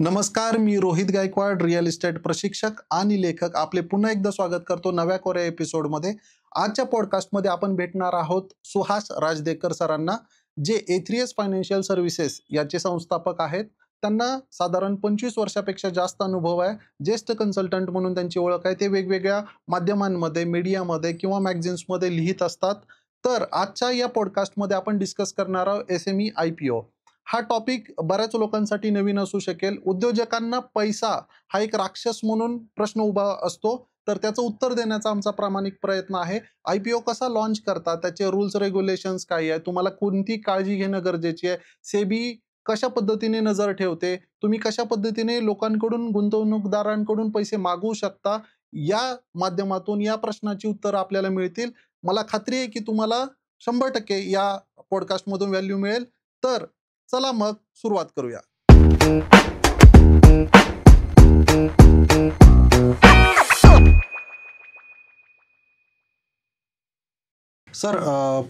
नमस्कार, मी Rohit Gaikwad, real estate प्रशिक्षक आणि लेखक. आपले पुन्हा एकदा स्वागत करतो नव्या कोऱ्या एपिसोडमध्ये. आजच्या पॉडकास्टमध्ये आपण भेटणार आहोत सुहास राजदेकर सरांना, जे एथ्रियस फायनान्शियल सर्व्हिसेस याचे संस्थापक आहेत. त्यांना साधारण 25 वर्षापेक्षा जास्त अनुभव आहे. ज्येष्ठ कन्सल्टंट म्हणून त्यांची ओळख आहे. ते वेगवेगळ्या माध्यमांमध्ये, मीडियामध्ये किंवा मॅगझिन्समध्ये लिहित असतात. तर आजच्या या पॉडकास्टमध्ये आपण डिस्कस करणार आहोत एसएमई IPO. हा टॉपिक बऱ्याच लोकांसाठी नवीन असू शकेल. उद्योजकांना पैसा हा एक राक्षस म्हणून प्रश्न उभा असतो, तर त्याचं उत्तर देण्याचा आमचा प्रामाणिक प्रयत्न आहे. IPO कसा लॉन्च करतात, त्याचे रूल्स रेग्युलेशन्स काय आहे, तुम्हाला कोणती काळजी घेणं गरजेची आहे, सेबी कशा पद्धतीने नजर ठेवते, तुम्ही कशा पद्धतीने लोकांकडून, गुंतवणूकदारांकडून पैसे मागवू शकता, या माध्यमातून या प्रश्नाची उत्तरं आपल्याला मिळतील. मला खात्री आहे की तुम्हाला 100% या पॉडकास्टमधून व्हॅल्यू मिळेल. तर चला मग सुरुवात करूया. सर,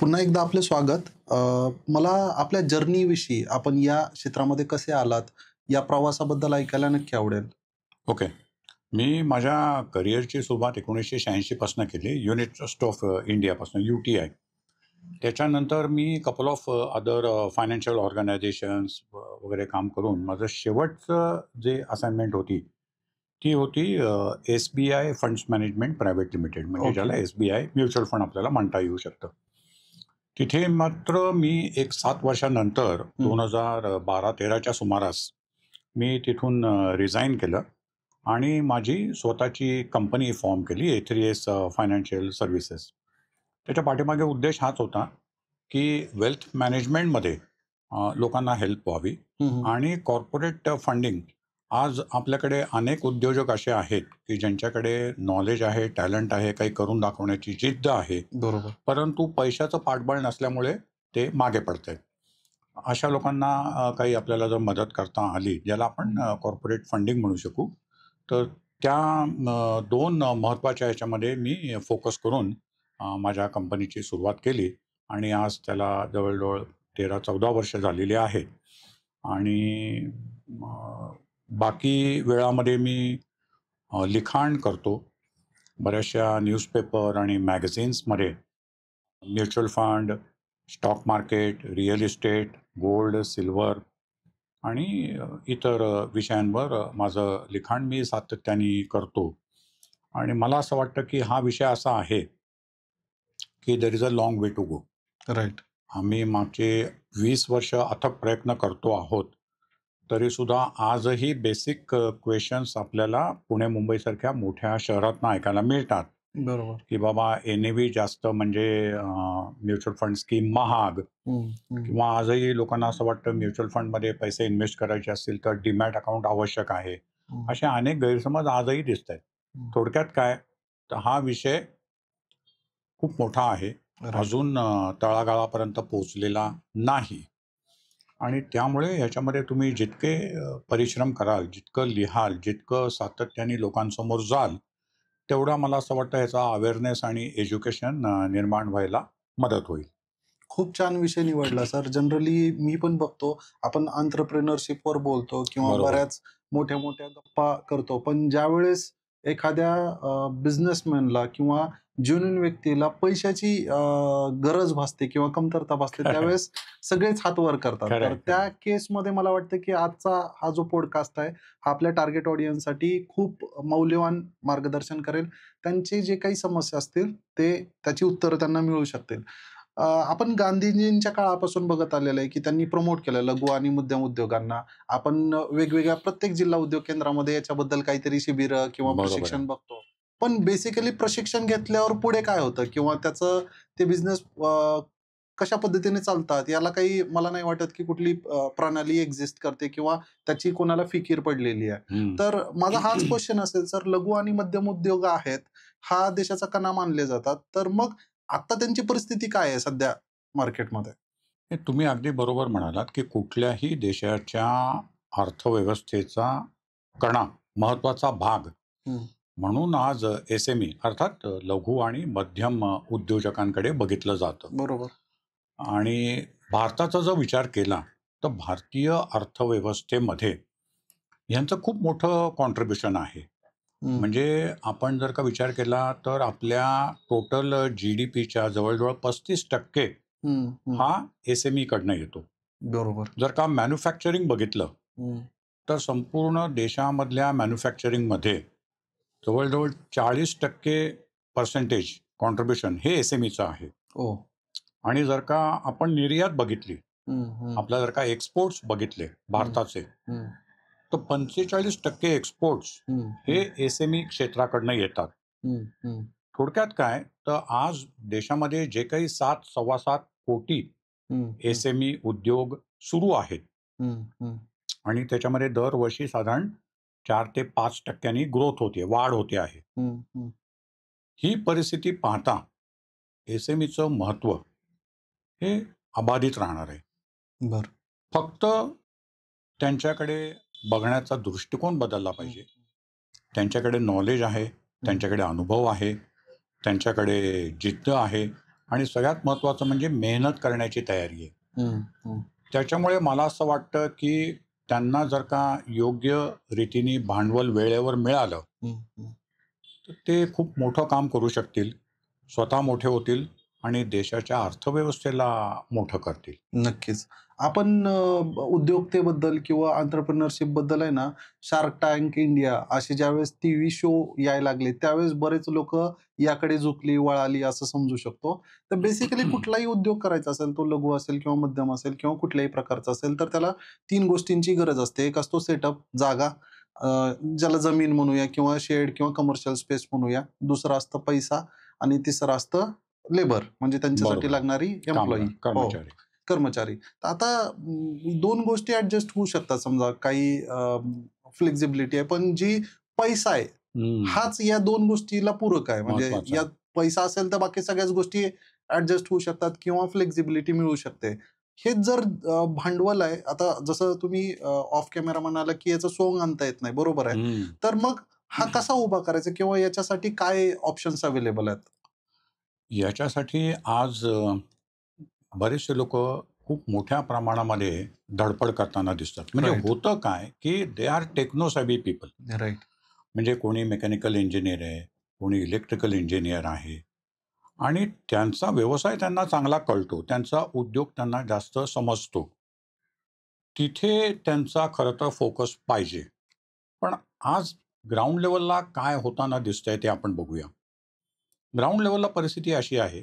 पुन्हा एकदा आपले स्वागत. मला आपल्या जर्नीविषयी, आपण या क्षेत्रामध्ये कसे आलात, या प्रवासाबद्दल ऐकायला नक्की आवडेल. ओके. मी माझ्या करिअरची सुरुवात 1986 पासून केली, युनिट ट्रस्ट ऑफ इंडियापासून, UTI. त्याच्यानंतर me couple of other financial organisations वगैरे काम करून माझं शेवटचं जे असाइनमेंट होती ती होती SBI funds management private limited, म्हणजे ज्याला SBI म्युच्युअल फंड आपल्याला म्हणता येऊ शकतं. तिथे मात्र मी एक 7 वर्षानंतर 2012-13च्या सुमारास मी तिथून रिझाईन केलं आणि माझी स्वतःची कंपनी फॉर्म केली, एथ्रियस फायनान्शियल सर्व्हिसेस. त्याच्या पाठीमागे उद्देश हाच होता की वेल्थ मॅनेजमेंटमध्ये लोकांना हेल्प व्हावी. आणि कॉर्पोरेट फंडिंग, आज आपल्याकडे अनेक उद्योजक असे आहेत की ज्यांच्याकडे नॉलेज आहे, टॅलेंट आहे, काही करून दाखवण्याची जिद्द आहे, बरोबर. परंतु पैशाचं पाठबळ नसल्यामुळे ते मागे पडत आहेत. अशा लोकांना काही आपल्याला जर मदत करता आली, ज्याला आपण कॉर्पोरेट फंडिंग म्हणू शकू, तर त्या 2 महत्त्वाच्या ह्याच्यामध्ये मी फोकस करून माझ्या कंपनीची सुरुवात केली आणि आज त्याला जवळजवळ 13-14 वर्ष झालेली आहेत. आणि बाकी वेळामध्ये मी लिखाण करतो. बऱ्याचशा न्यूजपेपर आणि मॅगझिन्समध्ये mutual fund, stock market, real estate, gold, silver आणि इतर विषयांवर माझं लिखाण मी सातत्याने करतो. आणि मला असं वाटतं की हा विषय असा आहे की there is a long way to go. Right. आम्ही मागचे 20 वर्ष अथक प्रयत्न करतो आहोत, तरीसुद्धा आजही बेसिक क्वेश्चन्स आपल्याला पुणे मुंबईसारख्या मोठ्या शहरातनं ऐकायला मिळतात. बरोबर. की बाबा NAV जास्त म्हणजे म्युच्युअल फंड स्कीम महाग, किंवा आजही लोकांना असं वाटतं म्युच्युअल फंडमध्ये पैसे इन्व्हेस्ट करायचे असतील तर डीमॅट अकाउंट आवश्यक आहे. असे अनेक गैरसमज आजही दिसत आहेत. थोडक्यात काय, तर हा विषय खूप मोठा आहे, अजून तळागाळापर्यंत पोहोचलेला नाही. आणि त्यामुळे ह्याच्यामध्ये तुम्ही जितके परिश्रम कराल, जितकं लिहाल, जितकं सातत्याने लोकांसमोर जाल, तेवढा मला असं वाटतं ह्याचा अवेअरनेस आणि एज्युकेशन निर्माण व्हायला मदत होईल. खूप छान विषय निवडला सर. जनरली मी पण बघतो, आपण एंटरप्रेन्योरशिपवर बोलतो किंवा बरोबर. बऱ्याच मोठ्या मोठ्या गप्पा करतो, पण ज्यावेळेस एखाद्या बिझनेसमॅनला किंवा जेन्युइन व्यक्तीला पैशाची गरज भासते किंवा कमतरता भासते, खरं आहे. त्यावेळेस सगळेच हात वर करतात. खरं आहे, तर खरं त्या आहे. केसमध्ये मला वाटतं की आजचा हा जो पॉडकास्ट आहे, हा आपल्या टार्गेट ऑडियन्ससाठी खूप मौल्यवान मार्गदर्शन करेल. त्यांचे जे काही समस्या असतील त्याची उत्तरं त्यांना मिळू शकतील. आपण गांधीजींच्या काळापासून बघत आलेलं आहे की त्यांनी प्रमोट केलं लघु आणि मध्यम उद्योगांना. आपण वेगवेगळ्या प्रत्येक जिल्हा उद्योग केंद्रामध्ये याच्याबद्दल काहीतरी शिबिरं किंवा बरोबर आहे. प्रशिक्षण बघतो. पण बेसिकली प्रशिक्षण घेतल्यावर पुढे काय होतं किंवा त्याचं ते बिझनेस कशा पद्धतीने चालतात, याला काही मला नाही वाटत की कुठली प्रणाली एक्झिस्ट करते किंवा त्याची कोणाला फिकीर पडलेली आहे. तर माझा हाच क्वेश्चन असेल सर, लघु आणि मध्यम उद्योग आहेत, हा देशाचा कणा मानले जातात, तर मग आता त्यांची परिस्थिती काय आहे सध्या मार्केटमध्ये? हे तुम्ही अगदी बरोबर म्हणालात की कुठल्याही देशाच्या अर्थव्यवस्थेचा कणा, महत्त्वाचा भाग म्हणून आज SME अर्थात लघु आणि मध्यम उद्योजकांकडे बघितलं जातं. बरोबर. आणि भारताचा जर विचार केला तर भारतीय अर्थव्यवस्थेमध्ये यांचं खूप मोठं कॉन्ट्रिब्युशन आहे. हं, म्हणजे आपण जर का विचार केला तर आपल्या टोटल GDPच्या जवळ-जवळ 35% हं, हं. हा SME कडनं येतो. बरोबर. जर का मॅन्युफॅक्चरिंग बघितलं, हं. तर संपूर्ण देशामधल्या मॅन्युफॅक्चरिंगमध्ये जवळ-जवळ 40% पर्सेंटेज कॉन्ट्रिब्युशन हे SMEचं आहे. हो. आणि जर का आपण निर्यात बघितली, हं, हं, आपल्या जर का एक्सपोर्ट्स बघितले हं, भारताचे, हं, तर 45% एक्सपोर्ट्स हं, हे हं, SME क्षेत्राकडनं येतात. हं, हं, थोडक्यात काय, तर आज देशामध्ये जे काही 7-7.25 कोटी हं, हं, SME उद्योग सुरू आहेत हं, हं, आणि त्याच्यामध्ये दरवर्षी साधारण 4 ते 5% ग्रोथ होते, वाढ होते आहे. हं, हं. ही परिस्थिती पाहता SMEचं महत्त्व हे अबाधित राहणार आहे. बरं. फक्त त्यांच्याकडे बघण्याचा दृष्टिकोन बदलला हं, पाहिजे. त्यांच्याकडे नॉलेज आहे, हं, त्यांच्याकडे अनुभव आहे, त्यांच्याकडे जिद्द आहे आणि सगळ्यात महत्त्वाचं म्हणजे मेहनत करण्याची तयारी आहे. हं, हं, त्याच्यामुळे मला असं वाटतं, की त्यांना जर का योग्य रीतीने भांडवल वेळेवर मिळालं, हं, हं. तर ते खूप मोठं काम करू शकतील, स्वतः मोठे होतील आणि देशाच्या अर्थव्यवस्थेला मोठं करतील. नक्कीच. आपण उद्योजकतेबद्दल किंवा एंटरप्रेन्योरशिपबद्दल आहे ना, शार्क टँक इंडिया असे ज्यावेळेस टीव्ही शो यायला लागले, त्यावेळेस बरेच लोकं याकडे झुकली, वळाली असं समजू शकतो. तर बेसिकली कुठलाही उद्योग करायचा असेल, तो लघु असेल किंवा मध्यम असेल किंवा कुठल्याही प्रकारचा असेल, तर त्याला 3 गोष्टींची गरज असते. एक असतो सेटअप, जागा, अ, ज्याला जमीन म्हणूया किंवा शेड किंवा कमर्शियल स्पेस म्हणूया. दुसरं असतं पैसा आणि तिसरं असतं लेबर म्हणजे त्यांच्यासाठी बरोबर आहे. लागणारी एम्प्लॉयी. कामगार, हो. कर्मचारी. कर्मचारी. तर आता 2 गोष्टी ॲडजस्ट होऊ शकतात समजा काही फ्लेक्सिबिलिटी आहे. पण जी पैसा आहे, हं, हाच या 2 गोष्टीला पूरक आहे. म्हणजे महत्वाचं आहे. यात पैसा असेल तर बाकी सगळ्याच गोष्टी ॲडजस्ट होऊ शकतात किंवा फ्लेक्सिबिलिटी मिळू शकते. हेच जर भांडवल आहे, आता जसं तुम्ही ऑफ कॅमेरा म्हणाला, की याचं सोंग आणता येत नाही. बरोबर आहे. हं. तर मग हा कसा उभा करायचा किंवा याच्यासाठी काय ऑप्शन्स अवेलेबल आहेत? याच्यासाठी आज बरेचसे लोकं खूप मोठ्या प्रमाणामध्ये धडपड करताना दिसतात. म्हणजे राइट, होतं काय, की they are techno savvy people. Right. म्हणजे कोणी मेकॅनिकल इंजिनिअर आहे, कोणी इलेक्ट्रिकल इंजिनिअर आहे आणि त्यांचा व्यवसाय त्यांना चांगला कळतो. त्यांचा उद्योग त्यांना जास्त समजतो. तिथे त्यांचा खरं तर फोकस पाहिजे. पण आज ग्राउंड लेव्हलला काय होताना दिसतंय ते आपण बघूया. ग्राउंड लेव्हलला परिस्थिती अशी आहे,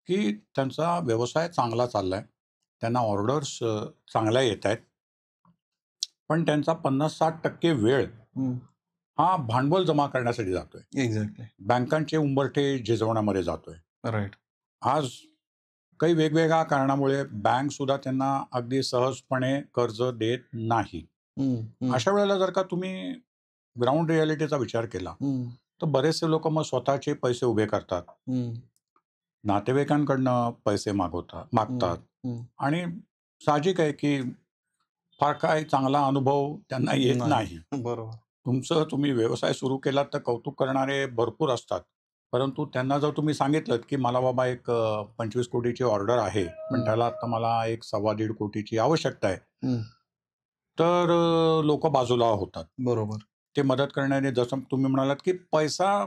की त्यांचा व्यवसाय चांगला चाललाय. त्यांना ऑर्डर्स चांगल्या येतायत. पण त्यांचा 50-60% वेळ हं. हा भांडवल जमा करण्यासाठी जातोय. एक्झॅक्टली. बँकांचे उंबरठे झिजवण्यामध्ये जातोय. राइट. आज काही वेगवेगळ्या कारणामुळे बँकसुद्धा त्यांना अगदी सहजपणे कर्ज देत नाही. हं, हं, अशा वेळेला जर का तुम्ही ग्राउंड रिॲलिटीचा विचार केला, हं, तर बरेचसे लोकं मग स्वतःचे पैसे उभे करतात. हं, नातेवाईकांकडनं पैसे हं, मागतात हं. आणि साहजिक आहे, की फार काही चांगला अनुभव त्यांना येत नाही. नाही. बरोबर. तुम्ही व्यवसाय सुरू केलात तर कौतुक करणारे भरपूर असतात. परंतु त्यांना जर तुम्ही सांगितलत, की मला बाबा एक 25 कोटीची ऑर्डर आहे, पण हं, त्याला आता मला एक 1.25 कोटीची आवश्यकता आहे. हं. तर बाजूला होतात. बरोबर, ते मदत करणारे जसं तुम्ही म्हणालात, की पैसा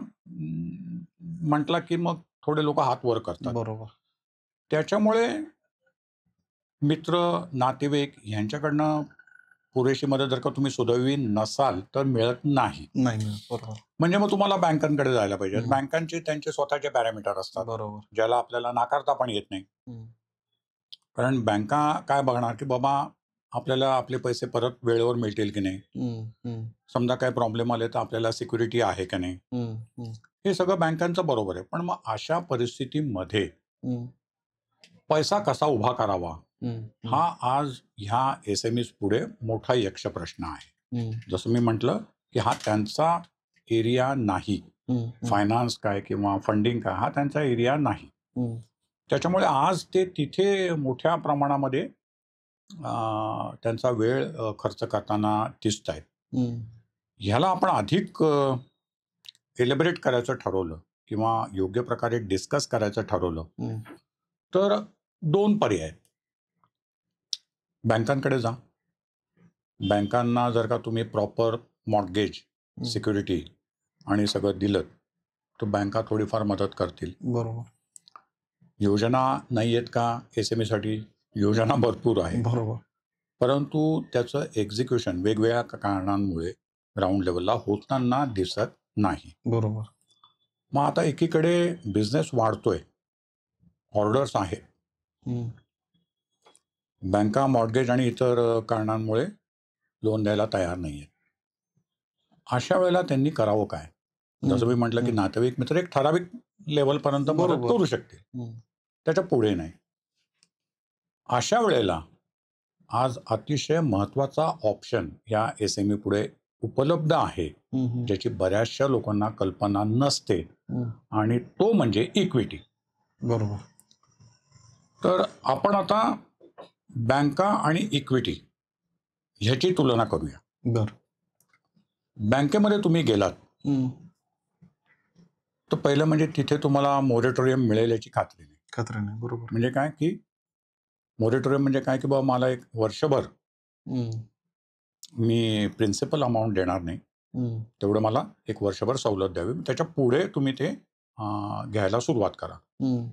म्हटला, की मग थोडे लोकं हात वर करतात. बरोबर. त्याच्यामुळे मित्र, नातेवाईक यांच्याकडनं पुरेशी मदत जर का तुम्ही सुदैवी नसाल, तर मिळत नाही. नाही मिळत. बरोबर. म्हणजे मग तुम्हाला बँकांकडे जायला पाहिजे. हं. बँकांचे त्यांचे स्वतःचे पॅरामीटर असतात, बरोबर. ज्याला आपल्याला नाकारता पण येत नाही. हं, कारण बँका काय बघणार, की बाबा आपल्याला आपले पैसे परत वेळेवर मिळतील की नाही? हं, हं, समजा काही प्रॉब्लेम आले, तर आपल्याला सिक्युरिटी आहे का नाही? हं, हं, हे सगळं बँकांचं बरोबर आहे. पण मग अशा परिस्थितीमध्ये हं, पैसा कसा उभा करावा? हं, हं, हा आज ह्या SMEs पुढे मोठा यक्षप्रश्न आहे. हं, जसं मी म्हटलं, की हा त्यांचा एरिया नाही. हं, हं, फायनान्स काय किंवा फंडिंग काय हा त्यांचा एरिया नाही. हं, त्याच्यामुळे आज ते तिथे मोठ्या प्रमाणामध्ये त्यांचा वेळ खर्च करताना दिसतायत. हं, ह्याला आपण अधिक एलिबरेट करायचं ठरवलं किंवा योग्य प्रकारे डिस्कस करायचं ठरवलं, हं, तर 2 पर्याय आहेत. बँकांकडे जा. बँकांना जर का तुम्ही प्रॉपर मॉर्गेज, हम्म. सिक्युरिटी आणि सगळं दिलं तर बँका थोडीफार मदत करतील. बरोबर. योजना नाही आहेत का SME साठी? योजना भरपूर आहे, बरोबर. परंतु त्याचं एक्झिक्युशन वेगवेगळ्या कारणांमुळे ग्राउंड लेवलला होताना दिसत नाही. बरोबर. मग आता एकीकडे बिझनेस वाढतोय, ऑर्डर्स आहेत, हम्म. बँका मॉर्गेज आणि इतर कारणांमुळे लोन द्यायला तयार नाही आहेत. अशा वेळेला त्यांनी करावं काय? जसं मी म्हटलं की नातेवाईक मित्र एक ठराविक लेवलपर्यंत मदत बरोबर. करू शकतील, हम्म. त्याच्या पुढे नाही. अशा वेळेला आज अतिशय महत्त्वाचा ऑप्शन या SME पुढे उपलब्ध आहे, हम्म. ज्याची बऱ्याचशा लोकांना कल्पना नसते, आणि तो म्हणजे इक्विटी. बरोबर. तर आपण आता बँका आणि इक्विटी ह्याची तुलना करूया. बर. बँकेमध्ये तुम्ही गेलात तर पहिलं म्हणजे तिथे तुम्हाला मोरेटोरियम मिळेल याची खात्री नाही. खात्री नाही. बरोबर. म्हणजे काय की मोरेटोरियम म्हणजे काय की बाबा मला एक वर्षभर मी प्रिन्सिपल अमाऊंट देणार नाही, तेवढं मला एक वर्षभर सवलत द्यावी, त्याच्या पुढे तुम्ही ते घ्यायला सुरुवात करा.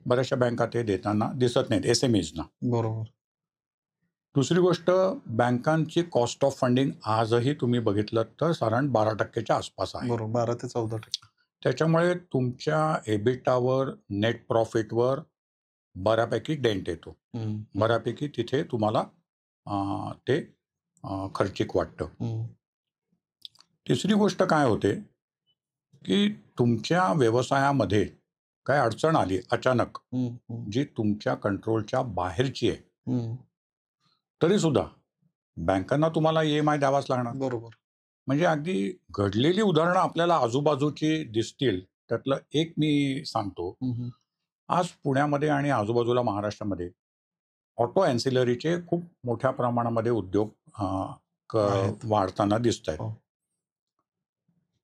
बऱ्याचशा बँका ते देताना दिसत नाहीत SMEsना. बरोबर. दुसरी गोष्ट, बँकांची कॉस्ट ऑफ फंडिंग आजही तुम्ही बघितलं तर साधारण 12% आसपास आहे. बरोबर. 12 ते 14%. त्याच्यामुळे तुमच्या एबिटावर, नेट प्रॉफिटवर बऱ्यापैकी डेंट येतो. बऱ्यापैकी तिथे तुम्हाला ते खर्चिक वाटतं. तिसरी गोष्ट काय होते की तुमच्या व्यवसायामध्ये काय अडचण आली अचानक, जी तुमच्या कंट्रोलच्या बाहेरची आहे, तरी सुद्धा बँकांना तुम्हाला EMI द्यावाच लागणार. बरोबर. म्हणजे अगदी घडलेली उदाहरणं आपल्याला आजूबाजूची दिसतील. त्यातलं एक मी सांगतो. आज पुण्यामध्ये आणि आजूबाजूला महाराष्ट्रामध्ये ऑटो अँसिलरीचे खूप मोठ्या प्रमाणामध्ये उद्योग वाढताना दिसत आहेत.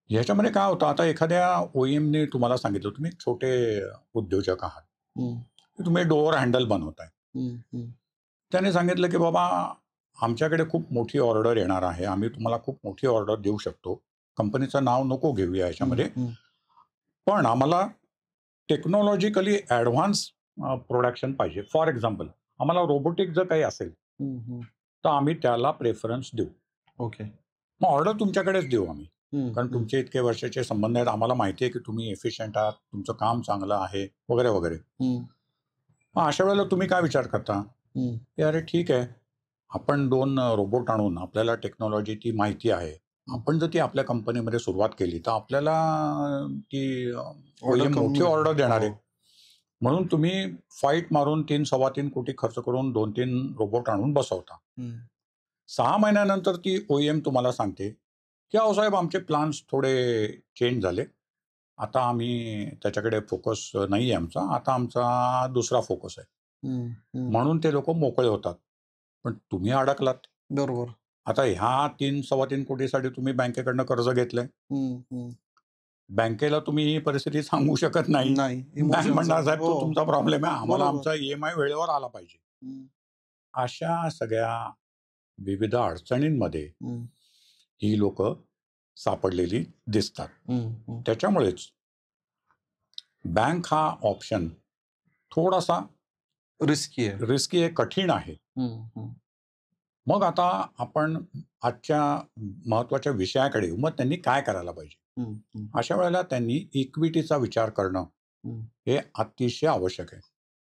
ह्याच्यामध्ये काय होतं, आता एखाद्या OEMने तुम्हाला सांगितलं, तुम्ही छोटे उद्योजक आहात, तुम्ही डोअर हँडल बनवताय, त्याने सांगितलं की बाबा आमच्याकडे खूप मोठी ऑर्डर येणार आहे, आम्ही तुम्हाला खूप मोठी ऑर्डर देऊ शकतो, कंपनीचं नाव नको घेऊया याच्यामध्ये, पण आम्हाला टेक्नॉलॉजिकली ॲडव्हान्स प्रोडक्शन पाहिजे. फॉर एक्झाम्पल, आम्हाला रोबोटिक जर काही असेल तर आम्ही त्याला प्रेफरन्स देऊ. ओके. मग ऑर्डर तुमच्याकडेच देऊ आम्ही, कारण तुमचे इतके वर्षाचे संबंध आहेत, आम्हाला माहिती आहे की तुम्ही एफिशियंट आहात, तुमचं काम चांगलं आहे वगैरे वगैरे. मग अशा वेळेला तुम्ही काय विचार करता की अरे ठीक आहे, आपण 2 रोबोट आणून, आपल्याला टेक्नॉलॉजी ती माहिती आहे, आपण जर ती आपल्या कंपनीमध्ये सुरुवात केली तर आपल्याला ती मोठी ऑर्डर देणार आहे. म्हणून तुम्ही फाईट मारून 3-3.25 कोटी खर्च करून 2-3 रोबोट आणून बसवता. 6 महिन्यानंतर ती OEM तुम्हाला सांगते की अहो साहेब, आमचे प्लान्स थोडे चेंज झाले, आता आम्ही त्याच्याकडे फोकस नाही आहे आमचा, आता आमचा दुसरा फोकस आहे. म्हणून ते लोक मोकळे होतात, पण तुम्ही अडकलात. बरोबर. आता ह्या 3-3.25 कोटीसाठी तुम्ही बँकेकडनं कर्ज घेतलंय, बँकेला तुम्ही ही परिस्थिती सांगू शकत नाही. बँक म्हणणार साहेब तो तुमचा प्रॉब्लेम आहे, आम्हाला आमचा EMI वेळेवर आला पाहिजे. अशा सगळ्या विविध अडचणींमध्ये ही लोक सापडलेली दिसतात. त्याच्यामुळेच बँक हा ऑप्शन थोडासा रिस्की आहे, कठीण आहे. मग आता आपण आजच्या महत्वाच्या विषयाकडे येऊ. मग त्यांनी काय करायला पाहिजे? अशा वेळेला त्यांनी इक्विटीचा विचार करणं हे अतिशय आवश्यक आहे.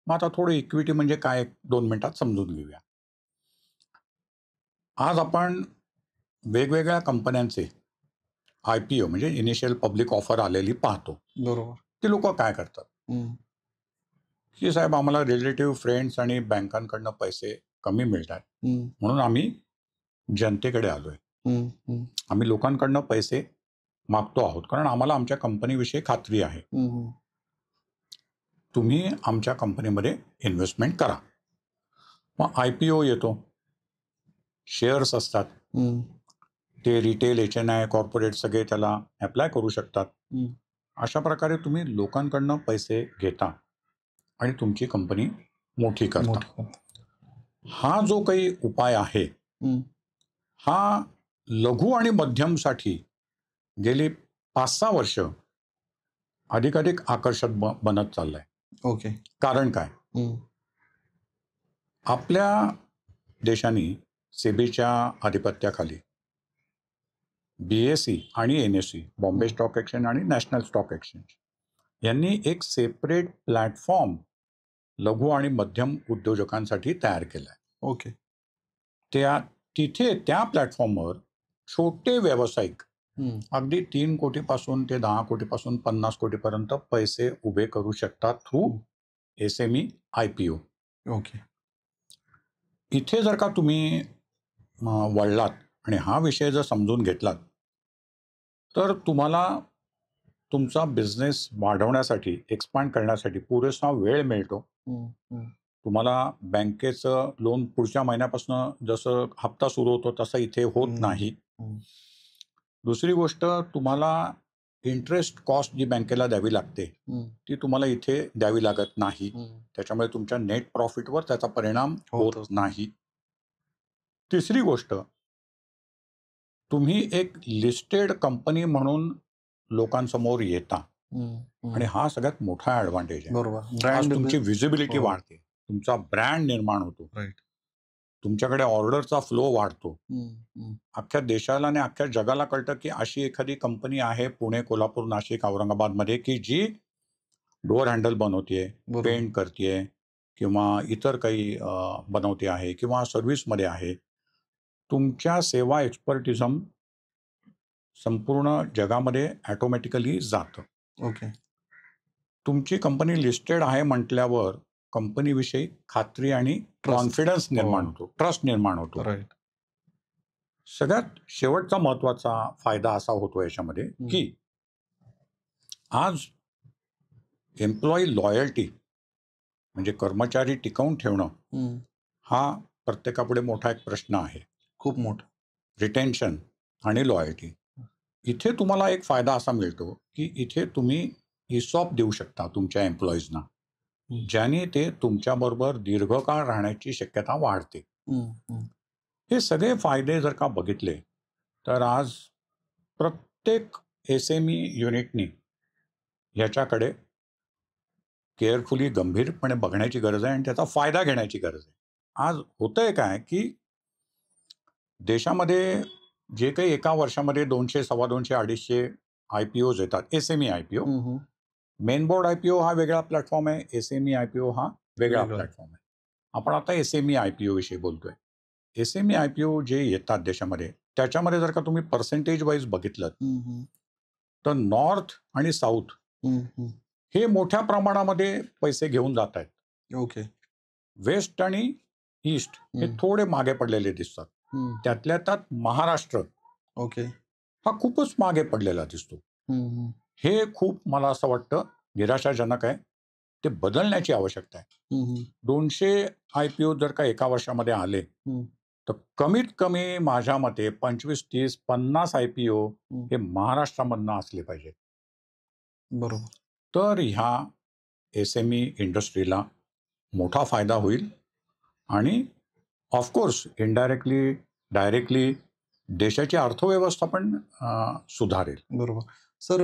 मग आता थोडं इक्विटी म्हणजे काय 2 मिनिटात समजून घेऊया. आज आपण वेगवेगळ्या कंपन्यांचे IPO म्हणजे इनिशियल पब्लिक ऑफर आलेली पाहतो. बरोबर. ते लोक काय करतात की साहेब, आम्हाला रिलेटिव्ह फ्रेंड्स आणि बँकांकडनं पैसे कमी मिळतात, म्हणून आम्ही जनतेकडे आलोय, आम्ही लोकांकडनं पैसे मागतो आहोत, कारण आम्हाला आमच्या कंपनीविषयी खात्री आहे, तुम्ही आमच्या कंपनीमध्ये इन्व्हेस्टमेंट करा. मग IPO येतो, शेअर्स असतात, ते रिटेल, HNI, कॉर्पोरेट सगळे त्याला अप्लाय करू शकतात. अशा प्रकारे तुम्ही लोकांकडनं पैसे घेता आणि तुमची कंपनी मोठी करता. हा जो काही उपाय आहे, हा लघु आणि मध्यमसाठी गेली 5-6 वर्ष अधिकाधिक आकर्षक बनत चाललाय. ओके. कारण काय? आपल्या देशाने सेबीच्या आधिपत्याखाली BSE आणि NSE, बॉम्बे स्टॉक एक्सचेंज आणि नॅशनल स्टॉक एक्सचेंज यांनी एक सेपरेट प्लॅटफॉर्म लघु आणि मध्यम उद्योजकांसाठी तयार केलाय. ओके. तिथे त्या प्लॅटफॉर्मवर छोटे व्यावसायिक अगदी 3 कोटीपासून ते 10 कोटीपासून 50 कोटीपर्यंत पैसे उभे करू शकतात थ्रू SME IPO. ओके. इथे जर का तुम्ही वळलात आणि हा विषय जर समजून घेतलात तर तुम्हाला तुमचा बिझनेस वाढवण्यासाठी, एक्सपांड करण्यासाठी पुरेसा वेळ मिळतो. तुम्हाला बँकेचं लोन पुढच्या महिन्यापासून जसं हप्ता सुरू होतो तसं इथे होत नाही. दुसरी गोष्ट, तुम्हाला इंटरेस्ट कॉस्ट जी बँकेला द्यावी लागते ती तुम्हाला इथे द्यावी लागत नाही. त्याच्यामुळे तुमच्या नेट प्रॉफिटवर त्याचा परिणाम होत नाही. तिसरी गोष्ट, तुम्ही एक लिस्टेड कंपनी म्हणून लोकांसमोर येता आणि हा सगळ्यात मोठा ऍडव्हान्टेज आहे. बरोबर. आज तुमची व्हिजिबिलिटी वाढते, तुमचा ब्रँड निर्माण होतो, तुमच्याकडे ऑर्डरचा फ्लो वाढतो. अख्ख्या देशाला आणि अख्ख्या जगाला कळतं की अशी एखादी कंपनी आहे पुणे, कोल्हापूर, नाशिक, औरंगाबादमध्ये की जी डोअर हँडल बनवतेय, पेंट करतेय किंवा इतर काही बनवते आहे किंवा सर्व्हिसमध्ये आहे. तुमच्या सेवा एक्सपर्टिझम संपूर्ण जगामध्ये ऑटोमॅटिकली जातं. ओके. तुमची कंपनी लिस्टेड आहे म्हटल्यावर कंपनीविषयी खात्री आणि कॉन्फिडन्स निर्माण होतो, ट्रस्ट निर्माण होतो. सगळ्यात शेवटचा महत्वाचा फायदा असा होतो याच्यामध्ये की आज एम्प्लॉई लॉयल्टी म्हणजे कर्मचारी टिकवून ठेवणं हा प्रत्येकापुढे मोठा एक प्रश्न आहे. खूप मोठा. रिटेन्शन आणि लॉयल्टी. इथे तुम्हाला एक फायदा असा मिळतो की इथे तुम्ही ESOP देऊ शकता तुमच्या एम्प्लॉईजना, ज्याने ते तुमच्याबरोबर दीर्घकाळ राहण्याची शक्यता वाढते. हे सगळे फायदे जर का बघितले तर आज प्रत्येक SME युनिटनी ह्याच्याकडे केअरफुली, गंभीरपणे बघण्याची गरज आहे आणि त्याचा फायदा घेण्याची गरज आहे. आज होतंय काय की देशामध्ये जे काही एका वर्षामध्ये 200, 250, 250 IPOs येतात, SME IPO. Main board IPO हा वेगळा प्लॅटफॉर्म आहे, SME IPO हा वेगळा प्लॅटफॉर्म आहे. आपण आता SME IPO विषयी बोलतोय. SME IPO जे येतात देशामध्ये त्याच्यामध्ये जर का तुम्ही पर्सेंटेज वाईज बघितलं तर नॉर्थ आणि साऊथ हे मोठ्या प्रमाणामध्ये पैसे घेऊन जात आहेत. ओके. वेस्ट आणि ईस्ट हे थोडे मागे पडलेले दिसतात. त्यातल्या त्यात महाराष्ट्र ओके हा खूपच मागे पडलेला दिसतो. हे खूप मला असं वाटतं निराशाजनक आहे. ते बदलण्याची आवश्यकता आहे. 200 IPO जर का एका वर्षामध्ये आले तर कमीत कमी माझ्या मते 25, 30, 50 IPO हे महाराष्ट्रामधनं असले पाहिजेत. बरोबर. तर ह्या SME इंडस्ट्रीला मोठा फायदा होईल आणि ऑफकोर्स इनडायरेक्टली, डायरेक्टली देशाची अर्थव्यवस्था पण सुधारेल. बरोबर. Sir,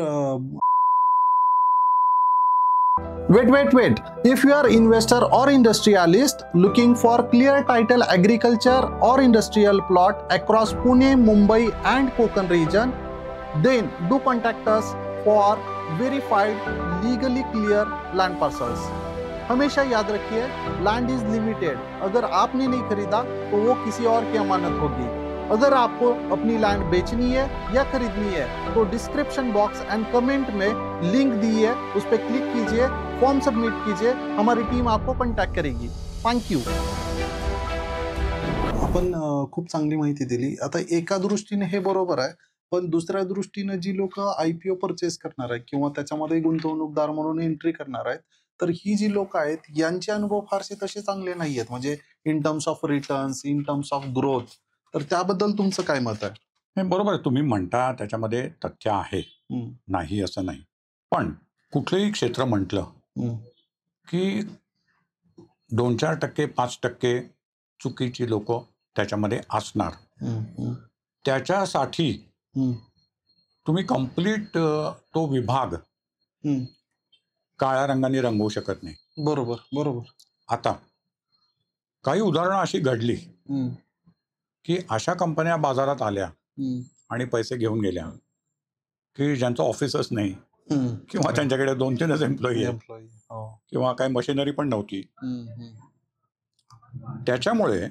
Wait. If you are investor or industrialist looking for clear title agriculture or industrial plot across Pune, Mumbai and Konkan region, then do contact us for verified, legally clear land parcels. हमेशा याद रखिए, land is limited. अगर आपने नहीं खरीदा तो वो किसी और की अमानत होगी. अगर आपको अपनी लैंड बेचनी है या खरीदनी है तो डिस्क्रिप्शन बॉक्स एंड कमेंट में लिंक दी है, उस पर क्लिक कीजिए, फॉर्म सबमिट कीजिए, हमारी टीम आपको कॉन्टॅक्ट करेगी. Thank you. आपण खूप चांगली माहिती दिली. आता एका दृष्टीने हे बरोबर आहे, पण दुसऱ्या दृष्टीने जी लोक IPO परचेस करणार आहेत किंवा त्याच्यामध्ये गुंतवणूकदार म्हणून एंट्री करणार आहेत, तर ही जी लोक आहेत यांचे अनुभव फारसे तसे चांगले नाही आहेत, म्हणजे in terms of returns, in terms of growth. तर त्याबद्दल तुमचं काय मत आहे? हे बरोबर आहे, तुम्ही म्हणता त्याच्यामध्ये तथ्य आहे, नाही असं नाही. पण कुठलंही क्षेत्र म्हटलं की 2-4%, 5% चुकीची लोक त्याच्यामध्ये असणार. त्याच्यासाठी हं. तुम्ही कंप्लीट तो विभाग हं. काळ्या रंगाने रंगवू शकत नाही. बरोबर, बरोबर. आता काही उदाहरणं अशी घडली, हं. की अशा कंपन्या बाजारात आल्या हं. आणि पैसे घेऊन गेल्या, की ज्यांचं ऑफिसच नाही हं. किंवा त्यांच्याकडे 2-3च एम्प्लॉई आहेत एम्प्लॉयी. हो. किंवा काही मशिनरी पण नव्हती. हं, हं. त्याच्यामुळे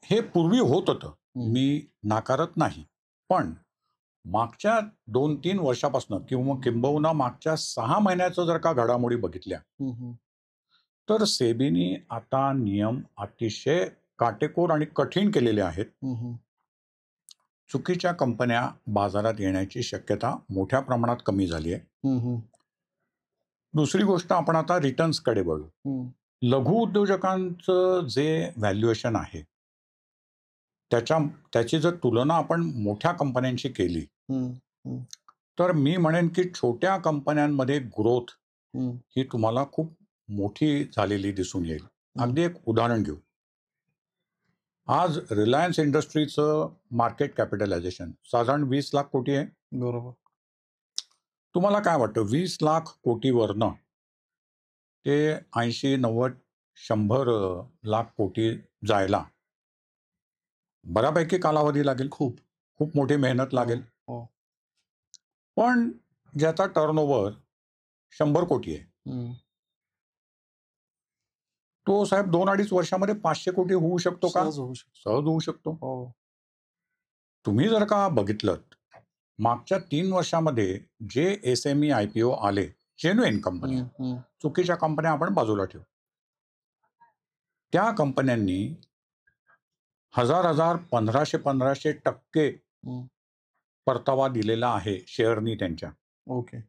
हे पूर्वी होत होतं. हं. मी नाकारत नाही. पण मागच्या 2-3 वर्षापासून किंवा किंबहुना मागच्या 6 महिन्याचं जर का घडामोडी बघितल्या, हं, हं. तर सेबीनी आता नियम अतिशय काटेकोर आणि कठीण केलेले आहेत. हं, हं. चुकीच्या कंपन्या बाजारात येण्याची शक्यता मोठ्या प्रमाणात कमी झाली आहे. हं, हं. दुसरी गोष्ट, आपण आता रिटर्न्सकडे वळू. हं. लघु उद्योजकांचं जे व्हॅल्युएशन आहे, त्याची जर तुलना आपण मोठ्या कंपन्यांशी केली, हं, हं. तर मी म्हणेन की छोट्या कंपन्यांमध्ये ग्रोथ हं. ही तुम्हाला खूप मोठी झालेली दिसून येईल. हं. अगदी एक उदाहरण घेऊ. आज रिलायन्स इंडस्ट्रीचं मार्केट कॅपिटलायझेशन साधारण 20 लाख कोटी आहे. बरोबर. तुम्हाला काय वाटतं, 20 लाख कोटीवरनं ते 80, 90, 100 लाख कोटी जायला बऱ्यापैकी कालावधी लागेल. खूप. खूप मोठी मेहनत लागेल. हो. पण ज्याचा टर्नओव्हर 100 कोटी आहे, हं. तो साहेब 2-2.5 वर्षामध्ये 500 कोटी होऊ शकतो का? सहज होऊ शकतो. सहज होऊ शकतो. हो. तुम्ही जर का बघितलं, मागच्या 3 वर्षामध्ये जे एसएमई आयपीओ आले, जेन्युइन कंपन्या, हं, हं. चुकीच्या कंपन्या आपण बाजूला ठेवू. त्या कंपन्यांनी 1000, 1500% हं. परतावा दिलेला आहे शेअरनी त्यांच्या. ओके.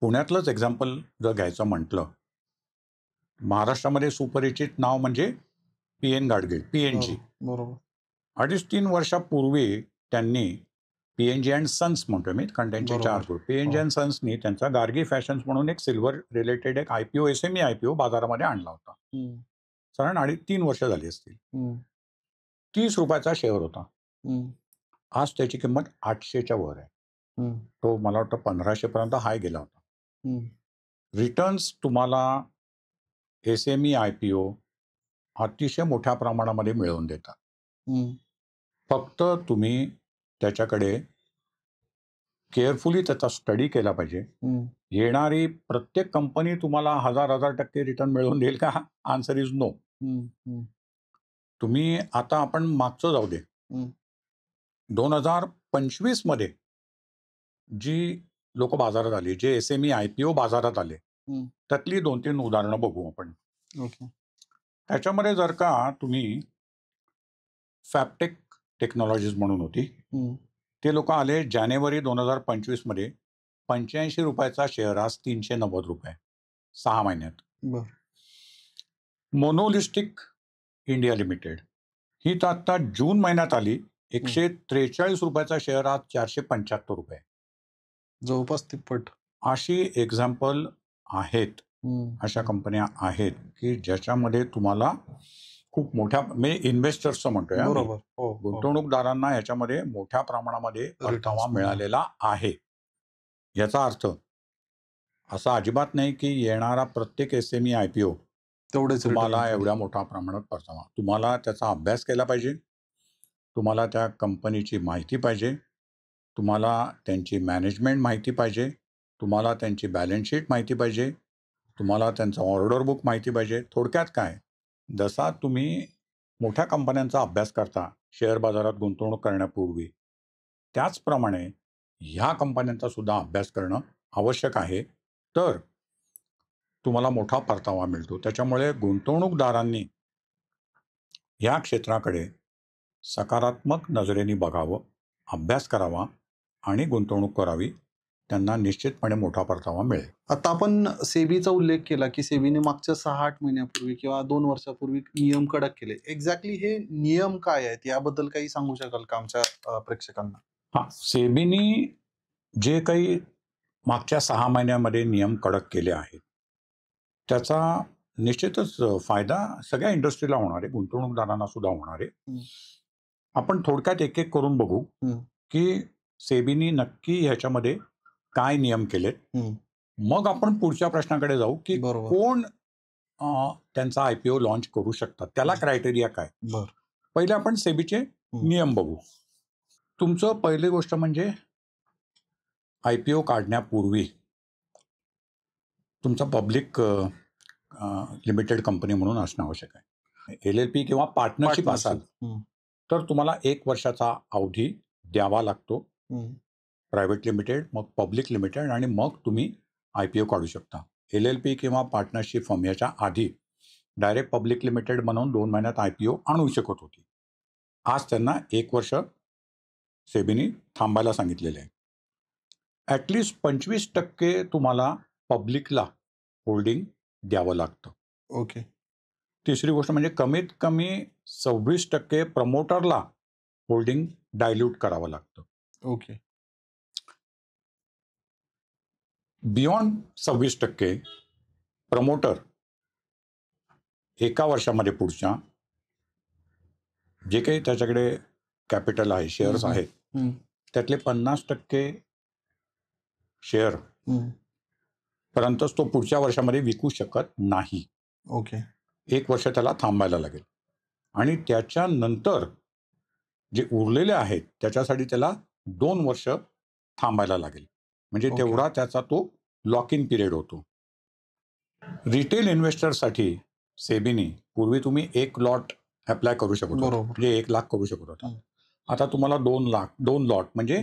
पुण्यातलंच एक्झाम्पल जर घ्यायचं म्हटलं, महाराष्ट्रामध्ये सुपरिचित नाव म्हणजे पी.एन. गाडगीळ, पीएनजी. बरोबर. 2.5-3 वर्षापूर्वी त्यांनी पीएनजी अँड सन्स म्हणतोय मी, कारण त्यांचे 4 बरोबर. ग्रुप. पीएनजी हो. अँड सन्सनी त्यांचा गार्गी फॅशन्स म्हणून एक सिल्वर रिलेटेड एक आयपीओ, एसएमई आयपीओ बाजारामध्ये आणला होता. हं. साधारण 2.5-3 वर्ष झाली असतील. हं. ₹30 शेअर होता. हं. आज त्याची किंमत 800च्या वर आहे. हं. तो मला वाटतं 1500 पर्यंत हाय गेला होता. हं. रिटर्न्स तुम्हाला एसएमई आयपीओ अतिशय मोठ्या प्रमाणामध्ये मिळवून देतात. हं. फक्त तुम्ही त्याच्याकडे केअरफुली त्याचा स्टडी केला पाहिजे. हं. येणारी प्रत्येक कंपनी तुम्हाला 1000% रिटर्न मिळवून देईल का? Answer is no. हं. हं. तुम्ही आता आपण मागचं जाऊ दे. हं. 2025 मध्ये जी लोक बाजारात आली, जे एसएमई आयपीओ बाजारात आले, हं. त्यातली 2-3 उदाहरणं बघू आपण. ओके. त्याच्यामध्ये जर का तुम्ही फॅबटेक टेक्नॉलॉजीज म्हणून होती, हं. ते लोक आले जानेवारी 2025 मध्ये. ₹85 शेअर, आज ₹390, 6 महिन्यात. बरं. मोनोलिस्टिक इंडिया लिमिटेड ही तर आता जून महिन्यात आली. ₹143 शेअर, आज ₹475. जवळपास तिप्पट. अशी एक्झाम्पल आहेत. हं. अशा कंपन्या आहेत की ज्याच्यामध्ये तुम्हाला खूप मोठ्या, म्हणजे इन्व्हेस्टर्सचं म्हणतोय हा मी. बरोबर. हो, हो. गुंतवणूकदारांना याच्यामध्ये मोठ्या प्रमाणामध्ये परतावा रिटर्न्स मिळालेला आहे. याचा अर्थ असा अजिबात नाही की येणारा प्रत्येक एसएमई आयपीओ तेवढेच तुम्हाला रिटर्न एवढ्या मोठ्या प्रमाणात परतावा. तुम्हाला त्याचा अभ्यास केला पाहिजे. तुम्हाला त्या कंपनीची माहिती पाहिजे. तुम्हाला त्यांची मॅनेजमेंट माहिती पाहिजे. तुम्हाला त्यांची बॅलन्स शीट माहिती पाहिजे. तुम्हाला त्यांचं ऑर्डर बुक माहिती पाहिजे. थोडक्यात काय, जसा तुम्ही मोठ्या कंपन्यांचा अभ्यास करता शेअर बाजारात गुंतवणूक करण्यापूर्वी, त्याचप्रमाणे ह्या कंपन्यांचा सुद्धा अभ्यास करणं आवश्यक आहे. तर तुम्हाला मोठा परतावा मिळतो. त्याच्यामुळे गुंतवणूकदारांनी या क्षेत्राकडे सकारात्मक नजरेने बघावं, अभ्यास करावा आणि गुंतवणूक करावी. त्यांना निश्चितपणे मोठा परतावा मिळेल. आता आपण सेबीचा उल्लेख केला, की सेबीने मागच्या 6-8 महिन्यापूर्वी किंवा 2 वर्षापूर्वी नियम कडक केले. एक्झॅक्टली हे नियम काय आहेत? याबद्दल काही सांगू शकाल का आमच्या प्रेक्षकांना? हां, सेबीनी जे काही मागच्या 6 महिन्यामध्ये नियम कडक केले आहेत, त्याचा निश्चितच फायदा सगळ्या इंडस्ट्रीला होणार आहे, गुंतवणूकदारांना सुद्धा होणार आहे. हं. आपण थोडक्यात एक एक करून बघू हं. की सेबीनी नक्की ह्याच्यामध्ये काय नियम केलेत. हं. मग आपण पुढच्या प्रश्नाकडे जाऊ की बरोबर. कोण त्यांचा IPO लॉन्च करू शकतात, त्याला क्रायटेरिया काय. बर. पहिले आपण सेबीचे नियम बघू. तुमचं पहिली गोष्ट म्हणजे IPO काढण्यापूर्वी तुमचा पब्लिक लिमिटेड कंपनी म्हणून असणं आवश्यक आहे. LLP किंवा पार्टनरशिप असाल तर तुम्हाला 1 वर्षाचा अवधी द्यावा लागतो. प्रायव्हेट लिमिटेड, मग पब्लिक लिमिटेड आणि मग तुम्ही IPO काढू शकता. LLP किंवा पार्टनरशिप फर्म याच्या आधी डायरेक्ट पब्लिक लिमिटेड बनवून 2 महिन्यात IPO आणू शकत होती. आज त्यांना 1 वर्ष सेबीनी थांबायला सांगितलेले आहे. ॲटलिस्ट 25% तुम्हाला पब्लिकला होल्डिंग द्यावं लागतं. ओके. तिसरी गोष्ट म्हणजे कमीत कमी 26% प्रमोटरला होल्डिंग डायल्यूट करावं लागतं. ओके. बियॉन्ड 26% प्रमोटर 1 वर्षामध्ये पुढच्या जे काही त्याच्याकडे कॅपिटल आहे, शेअर्स आहेत, त्यातले 50% शेअर पर्यंतच तो पुढच्या वर्षामध्ये विकू शकत नाही. ओके. 1 वर्ष त्याला थांबायला लागेल आणि त्याच्यानंतर जे उरलेले आहेत त्याच्यासाठी त्याला 2 वर्ष थांबायला लागेल. म्हणजे तेवढा त्याचा तो लॉक इन पिरियड होतो. रिटेल इन्व्हेस्टरसाठी सेबीनी पूर्वी तुम्ही 1 लॉट अप्लाय करू शकत होता, म्हणजे 1 लाख करू शकत होता. आता तुम्हाला 2 लॉट म्हणजे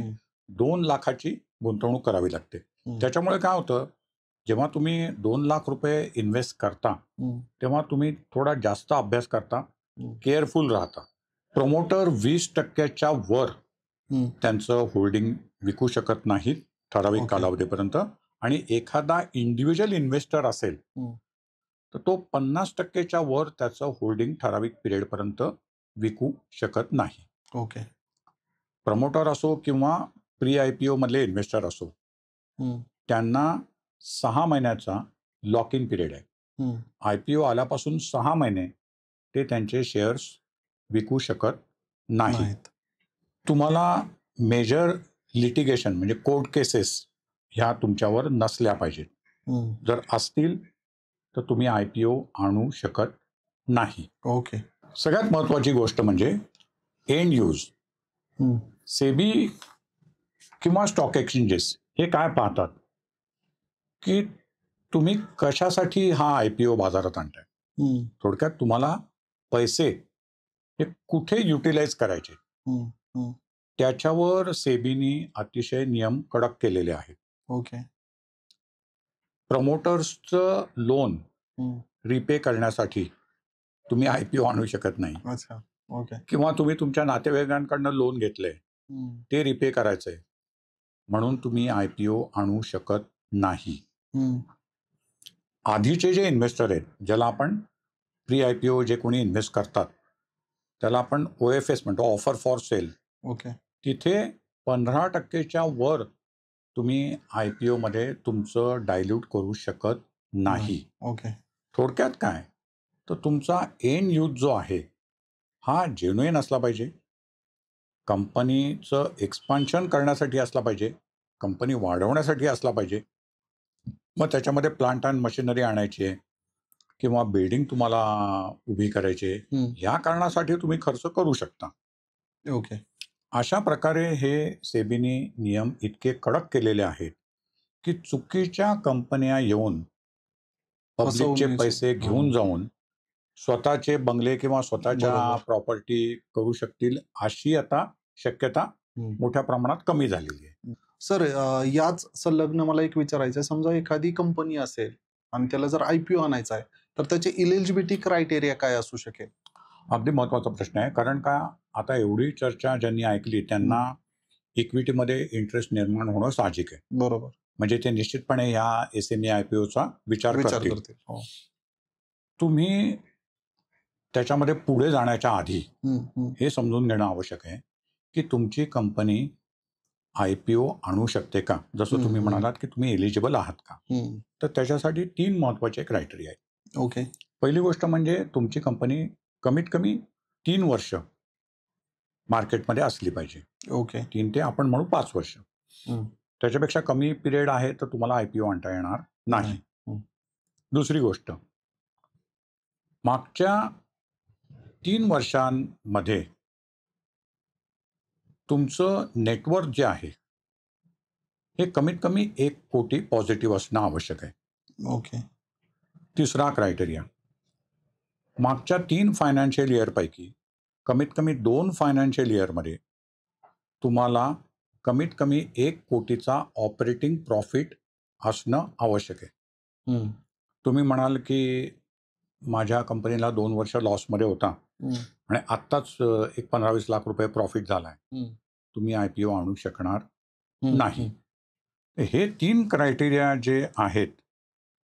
2 लाखाची गुंतवणूक करावी लागते. त्याच्यामुळे काय होतं, जेव्हा तुम्ही 2 लाख रुपये इन्व्हेस्ट करता तेव्हा तुम्ही थोडा जास्त अभ्यास करता, केअरफुल राहता. प्रमोटर 20%च्या वर त्यांचं होल्डिंग विकू शकत नाहीत ठराविक कालावधीपर्यंत. आणि एखादा इंडिव्हिज्युअल इन्व्हेस्टर असेल तर तो 50%च्या वर त्याचं होल्डिंग ठराविक पिरियडपर्यंत विकू शकत नाही. ओके. प्रमोटर असो किंवा प्री IPO मधले इन्व्हेस्टर असो, त्यांना 6 महिन्याचा लॉक इन पिरियड आहे. IPO आल्यापासून 6 महिने ते त्यांचे शेअर्स विकू शकत नाहीत. तुम्हाला मेजर लिटिगेशन म्हणजे कोर्ट केसेस ह्या तुमच्यावर नसल्या पाहिजेत. जर असतील तर तुम्ही IPO आणू शकत नाही. ओके. सगळ्यात महत्वाची गोष्ट म्हणजे एंड यूज. सेबी किंवा स्टॉक एक्सचेंजेस हे काय पाहतात की तुम्ही कशासाठी हा IPO बाजारात आणताय. थोडक्यात तुम्हाला पैसे हे कुठे युटिलाइज करायचे त्याच्यावर सेबीनी अतिशय नियम कडक केलेले आहेत. ओके. प्रमोटर्सचं लोन रिपे करण्यासाठी तुम्ही IPO आणू शकत नाही. अच्छा. ओके. किंवा तुम्ही तुमच्या नातेवाईकांकडनं लोन घेतलंय ते रिपे करायचंय म्हणून तुम्ही IPO आणू शकत नाही. आधीचे जे इन्व्हेस्टर आहेत, ज्याला आपण प्री IPO जे कोणी इन्व्हेस्ट करतात त्याला आपण OFS म्हणतो, ऑफर फॉर सेल. ओके. तिथे 15%च्या वर तुम्ही IPO मध्ये तुमचं डायल्यूट करू शकत नाही. ओके. थोडक्यात काय तर तुमचा एंड यूज जो आहे हा जेन्युइन असला पाहिजे, कंपनीचं एक्सपान्शन करण्यासाठी असला पाहिजे, कंपनी वाढवण्यासाठी असला पाहिजे. मग त्याच्यामध्ये प्लांट अँड मशिनरी आणायची आहे किंवा बिल्डिंग तुम्हाला उभी करायची आहे, ह्या कारणासाठी तुम्ही खर्च करू शकता. ओके. अशा प्रकारे हे सेबीनी नियम इतके कडक केलेले आहेत की चुकीच्या कंपन्या येऊन पब्लिकचे पैसे घेऊन जाऊन स्वतःचे बंगले किंवा स्वतःच्या प्रॉपर्टी करू शकतील, अशी आता शक्यता मोठ्या प्रमाणात कमी झालेली आहे. सर, याच संलग्न मला एक विचारायचं आहे, समजा एखादी कंपनी असेल आणि त्याला जर IPO आणायचा आहे तर त्याचे इलिजिबिलिटी क्रायटेरिया काय असू शकेल? अगदी महत्वाचा प्रश्न आहे, कारण का आता एवढी चर्चा ज्यांनी ऐकली त्यांना इक्विटीमध्ये इंटरेस्ट निर्माण होणं साहजिक आहे. बरोबर. म्हणजे ते निश्चितपणे या SME IPOचा विचार करतील. तुम्ही त्याच्यामध्ये पुढे जाण्याच्या आधी हे समजून घेणं आवश्यक आहे की तुमची कंपनी IPO आणू शकते का. जसं तुम्ही म्हणालात की तुम्ही एलिजिबल आहात का, तर त्याच्यासाठी 3 महत्वाचे क्रायटेरिया आहेत. ओके. पहिली गोष्ट म्हणजे तुमची कंपनी कमीत कमी 3 वर्ष मार्केटमध्ये असली पाहिजे. ओके. 3 ते आपण म्हणू 5 वर्ष. हं. त्याच्यापेक्षा कमी पिरियड आहे तर तुम्हाला IPO आणता येणार नाही. नाही. हं. दुसरी गोष्ट, मागच्या 3 वर्षांमध्ये तुमचं नेटवर्क जे आहे, हे कमीत कमी 1 कोटी पॉझिटिव्ह असणं आवश्यक आहे. ओके. तिसरा क्रायटेरिया, मागच्या 3 फायनान्शियल इयरपैकी कमीत कमी 2 फायनान्शियल इयरमध्ये तुम्हाला कमीत कमी 1 कोटीचा ऑपरेटिंग प्रॉफिट असणं आवश्यक आहे. हं. तुम्ही म्हणाल की माझ्या कंपनीला 2 वर्ष लॉसमध्ये होता हं. आणि आत्ताच एक 15-20 लाख रुपये प्रॉफिट झाला आहे. हं. तुम्ही IPO आणू शकणार हं. नाही. हं. हे 3 क्रायटेरिया जे आहेत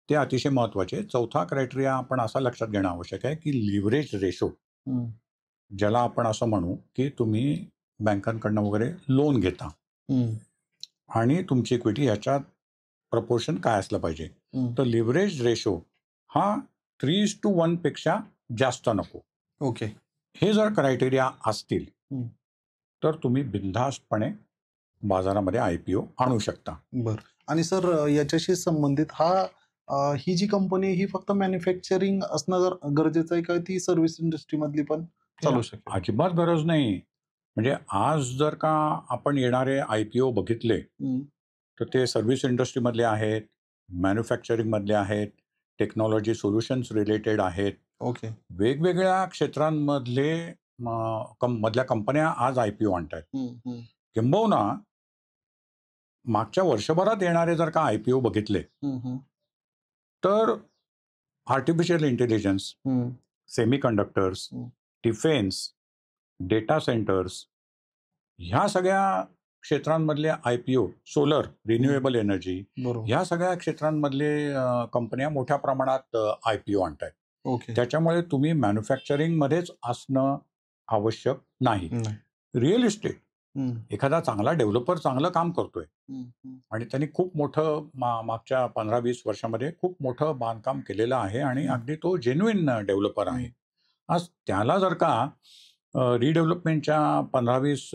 ते अतिशय महत्त्वाचे. चौथा क्रायटेरिया आपण असा लक्षात घेणं आवश्यक आहे की लिव्हरेज रेशो, हं. ज्याला आपण असं म्हणू की तुम्ही बँकांकडनं वगैरे लोन घेता हं. आणि तुमची इक्विटी ह्याच्यात प्रपोर्शन काय असलं पाहिजे. हं. तर लिव्हरेज रेशो हा 3:1 पेक्षा जास्त नको. ओके. हे जर क्रायटेरिया असतील हं. तर तुम्ही बिनधास्तपणे बाजारामध्ये IPO आणू शकता. बरं. आणि सर याच्याशी संबंधित ही जी कंपनी ही फक्त मॅन्युफॅक्चरिंग असणं गरजेचं आहे का ती सर्व्हिस इंडस्ट्रीमधली पण चालू शकेल? अजिबात गरज नाही. म्हणजे आज जर का आपण येणारे IPO बघितले हं. तर ते सर्व्हिस इंडस्ट्रीमधले आहेत, मॅन्युफॅक्चरिंगमधले आहेत, टेक्नॉलॉजी सोल्युशन्स रिलेटेड आहेत. ओके. वेगवेगळ्या क्षेत्रांमधले मधल्या कंपन्या आज IPO आणतायत. हं. हं. किंबहुना मागच्या वर्षभरात येणारे जर का IPO बघितले हं. हं. तर आर्टिफिशियल इंटेलिजन्स, हं. सेमीकंडक्टर्स, हं. डिफेन्स, डेटा सेंटर्स ह्या सगळ्या क्षेत्रांमधले IPO, सोलर, रिन्युएबल एनर्जी बरोबर. ह्या सगळ्या क्षेत्रांमधले कंपन्या मोठ्या प्रमाणात IPO आणतायत. ओके. त्याच्यामुळे तुम्ही मॅन्युफॅक्चरिंगमध्येच असणं आवश्यक नाही. नाही. रिअल इस्टेट, हं. एखादा चांगला डेव्हलपर चांगलं काम करतोय हं. हं. आणि त्यांनी खूप मोठं मागच्या 15-20 वर्षामध्ये खूप मोठं बांधकाम केलेलं आहे आणि अगदी तो जेन्युइन डेव्हलपर आहे. आज त्याला जर का रिडेव्हलपमेंटच्या 15-20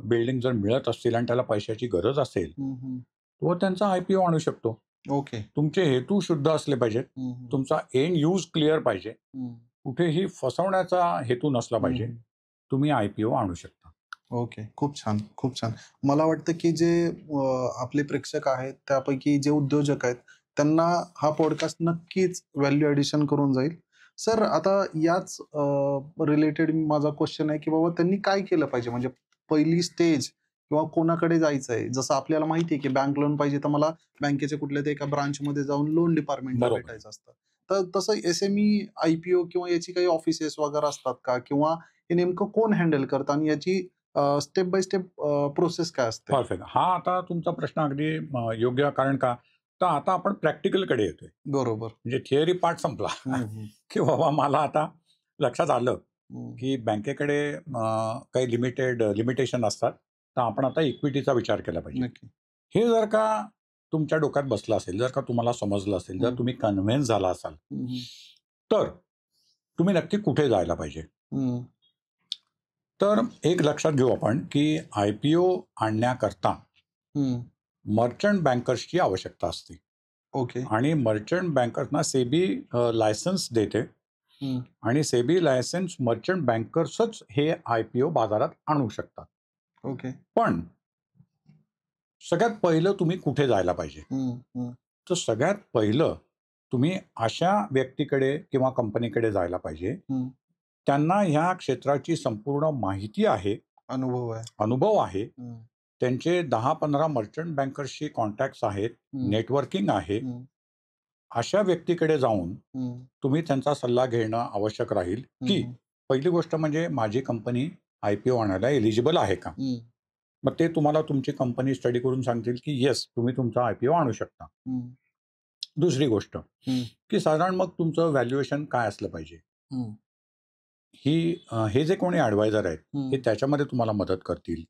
बिल्डिंग जर मिळत असतील आणि त्याला पैशाची गरज असेल, हं. हं. तो त्यांचा IPO आणू शकतो. ओके. तुमचे हेतू शुद्ध असले पाहिजेत. हं. हं. तुमचा एंड यूज क्लिअर पाहिजे. हं. कुठेही फसवण्याचा हेतू नसला पाहिजे. हं. तुम्ही IPO आणू शकता. ओके. खूप छान, खूप छान. मला वाटतं की जे आपले प्रेक्षक आहेत त्यापैकी जे उद्योजक आहेत त्यांना हा पॉडकास्ट नक्कीच व्हॅल्यू ॲडिशन करून जाईल. सर आता याच रिलेटेड माझा क्वेश्चन आहे की बाबा त्यांनी काय केलं पाहिजे? म्हणजे पहिली स्टेज किंवा कोणाकडे जायचं आहे? जसं आपल्याला माहिती आहे की बँक लोन पाहिजे तर मला बँकेच्या कुठल्यातरी एका ब्रांचमध्ये जाऊन लोन डिपार्टमेंटला बरोबर. भेटायचं असतं. तर तसं SME IPO किंवा याची काही ऑफिसेस वगैरे असतात का? किंवा हे नेमकं कोण हँडल करतं आणि याची स्टेप बाय स्टेप प्रोसेस काय असते? परफेक्ट. हा आता तुमचा प्रश्न अगदी योग्य, कारण का तर आता आपण प्रॅक्टिकलकडे येतोय. बरोबर. म्हणजे थिअरी पार्ट संपला हं. हं. की बाबा मला आता लक्षात आलं हं. की बँकेकडे काही लिमिटेशन असतात. तर आपण आता इक्विटीचा विचार केला पाहिजे. नक्की. हे जर का तुमच्या डोक्यात बसलं असेल, जर का तुम्हाला समजलं असेल, जर तुम्ही कन्व्हिन्स झाला असाल, हं. हं. तर तुम्ही नक्की कुठे जायला पाहिजे. हं. तर एक लक्षात घेऊ आपण की IPO आणण्याकरता हं. मर्चंट बँकर्सची आवश्यकता असते ओके. आणि मर्चंट बँकर्सना सेबी लायसन्स देते हं. आणि सेबी लायसन्स मर्चंट बँकर्सच हे IPO बाजारात आणू शकतात. ओके. पण सगळ्यात पहिलं तुम्ही कुठे जायला पाहिजे? हं. हं. तर सगळ्यात पहिलं तुम्ही अशा व्यक्तीकडे किंवा कंपनीकडे जायला पाहिजे, हं. त्यांना ह्या क्षेत्राची संपूर्ण माहिती आहे, अनुभव आहे. अनुभव आहे, हं. त्यांचे 10-15 मर्चंट बँकर्सशी कॉन्टॅक्ट्स आहेत, हं. नेटवर्किंग आहे. हं. अशा व्यक्तीकडे जाऊन हं. तुम्ही त्यांचा सल्ला घेणं आवश्यक राहील की हं. पहिली गोष्ट म्हणजे माझी कंपनी IPO आणायला एलिजिबल आहे का? हं. मग ते तुम्हाला तुमची कंपनी स्टडी करून सांगतील की येस, तुम्ही तुमचा IPO आणू शकता. हं. दुसरी गोष्ट हं. की साधारण मग तुमचं व्हॅल्युएशन काय असलं पाहिजे. हं. हे जे कोणी ॲडवायझर आहेत हं. हे त्याच्यामध्ये तुम्हाला मदत करतील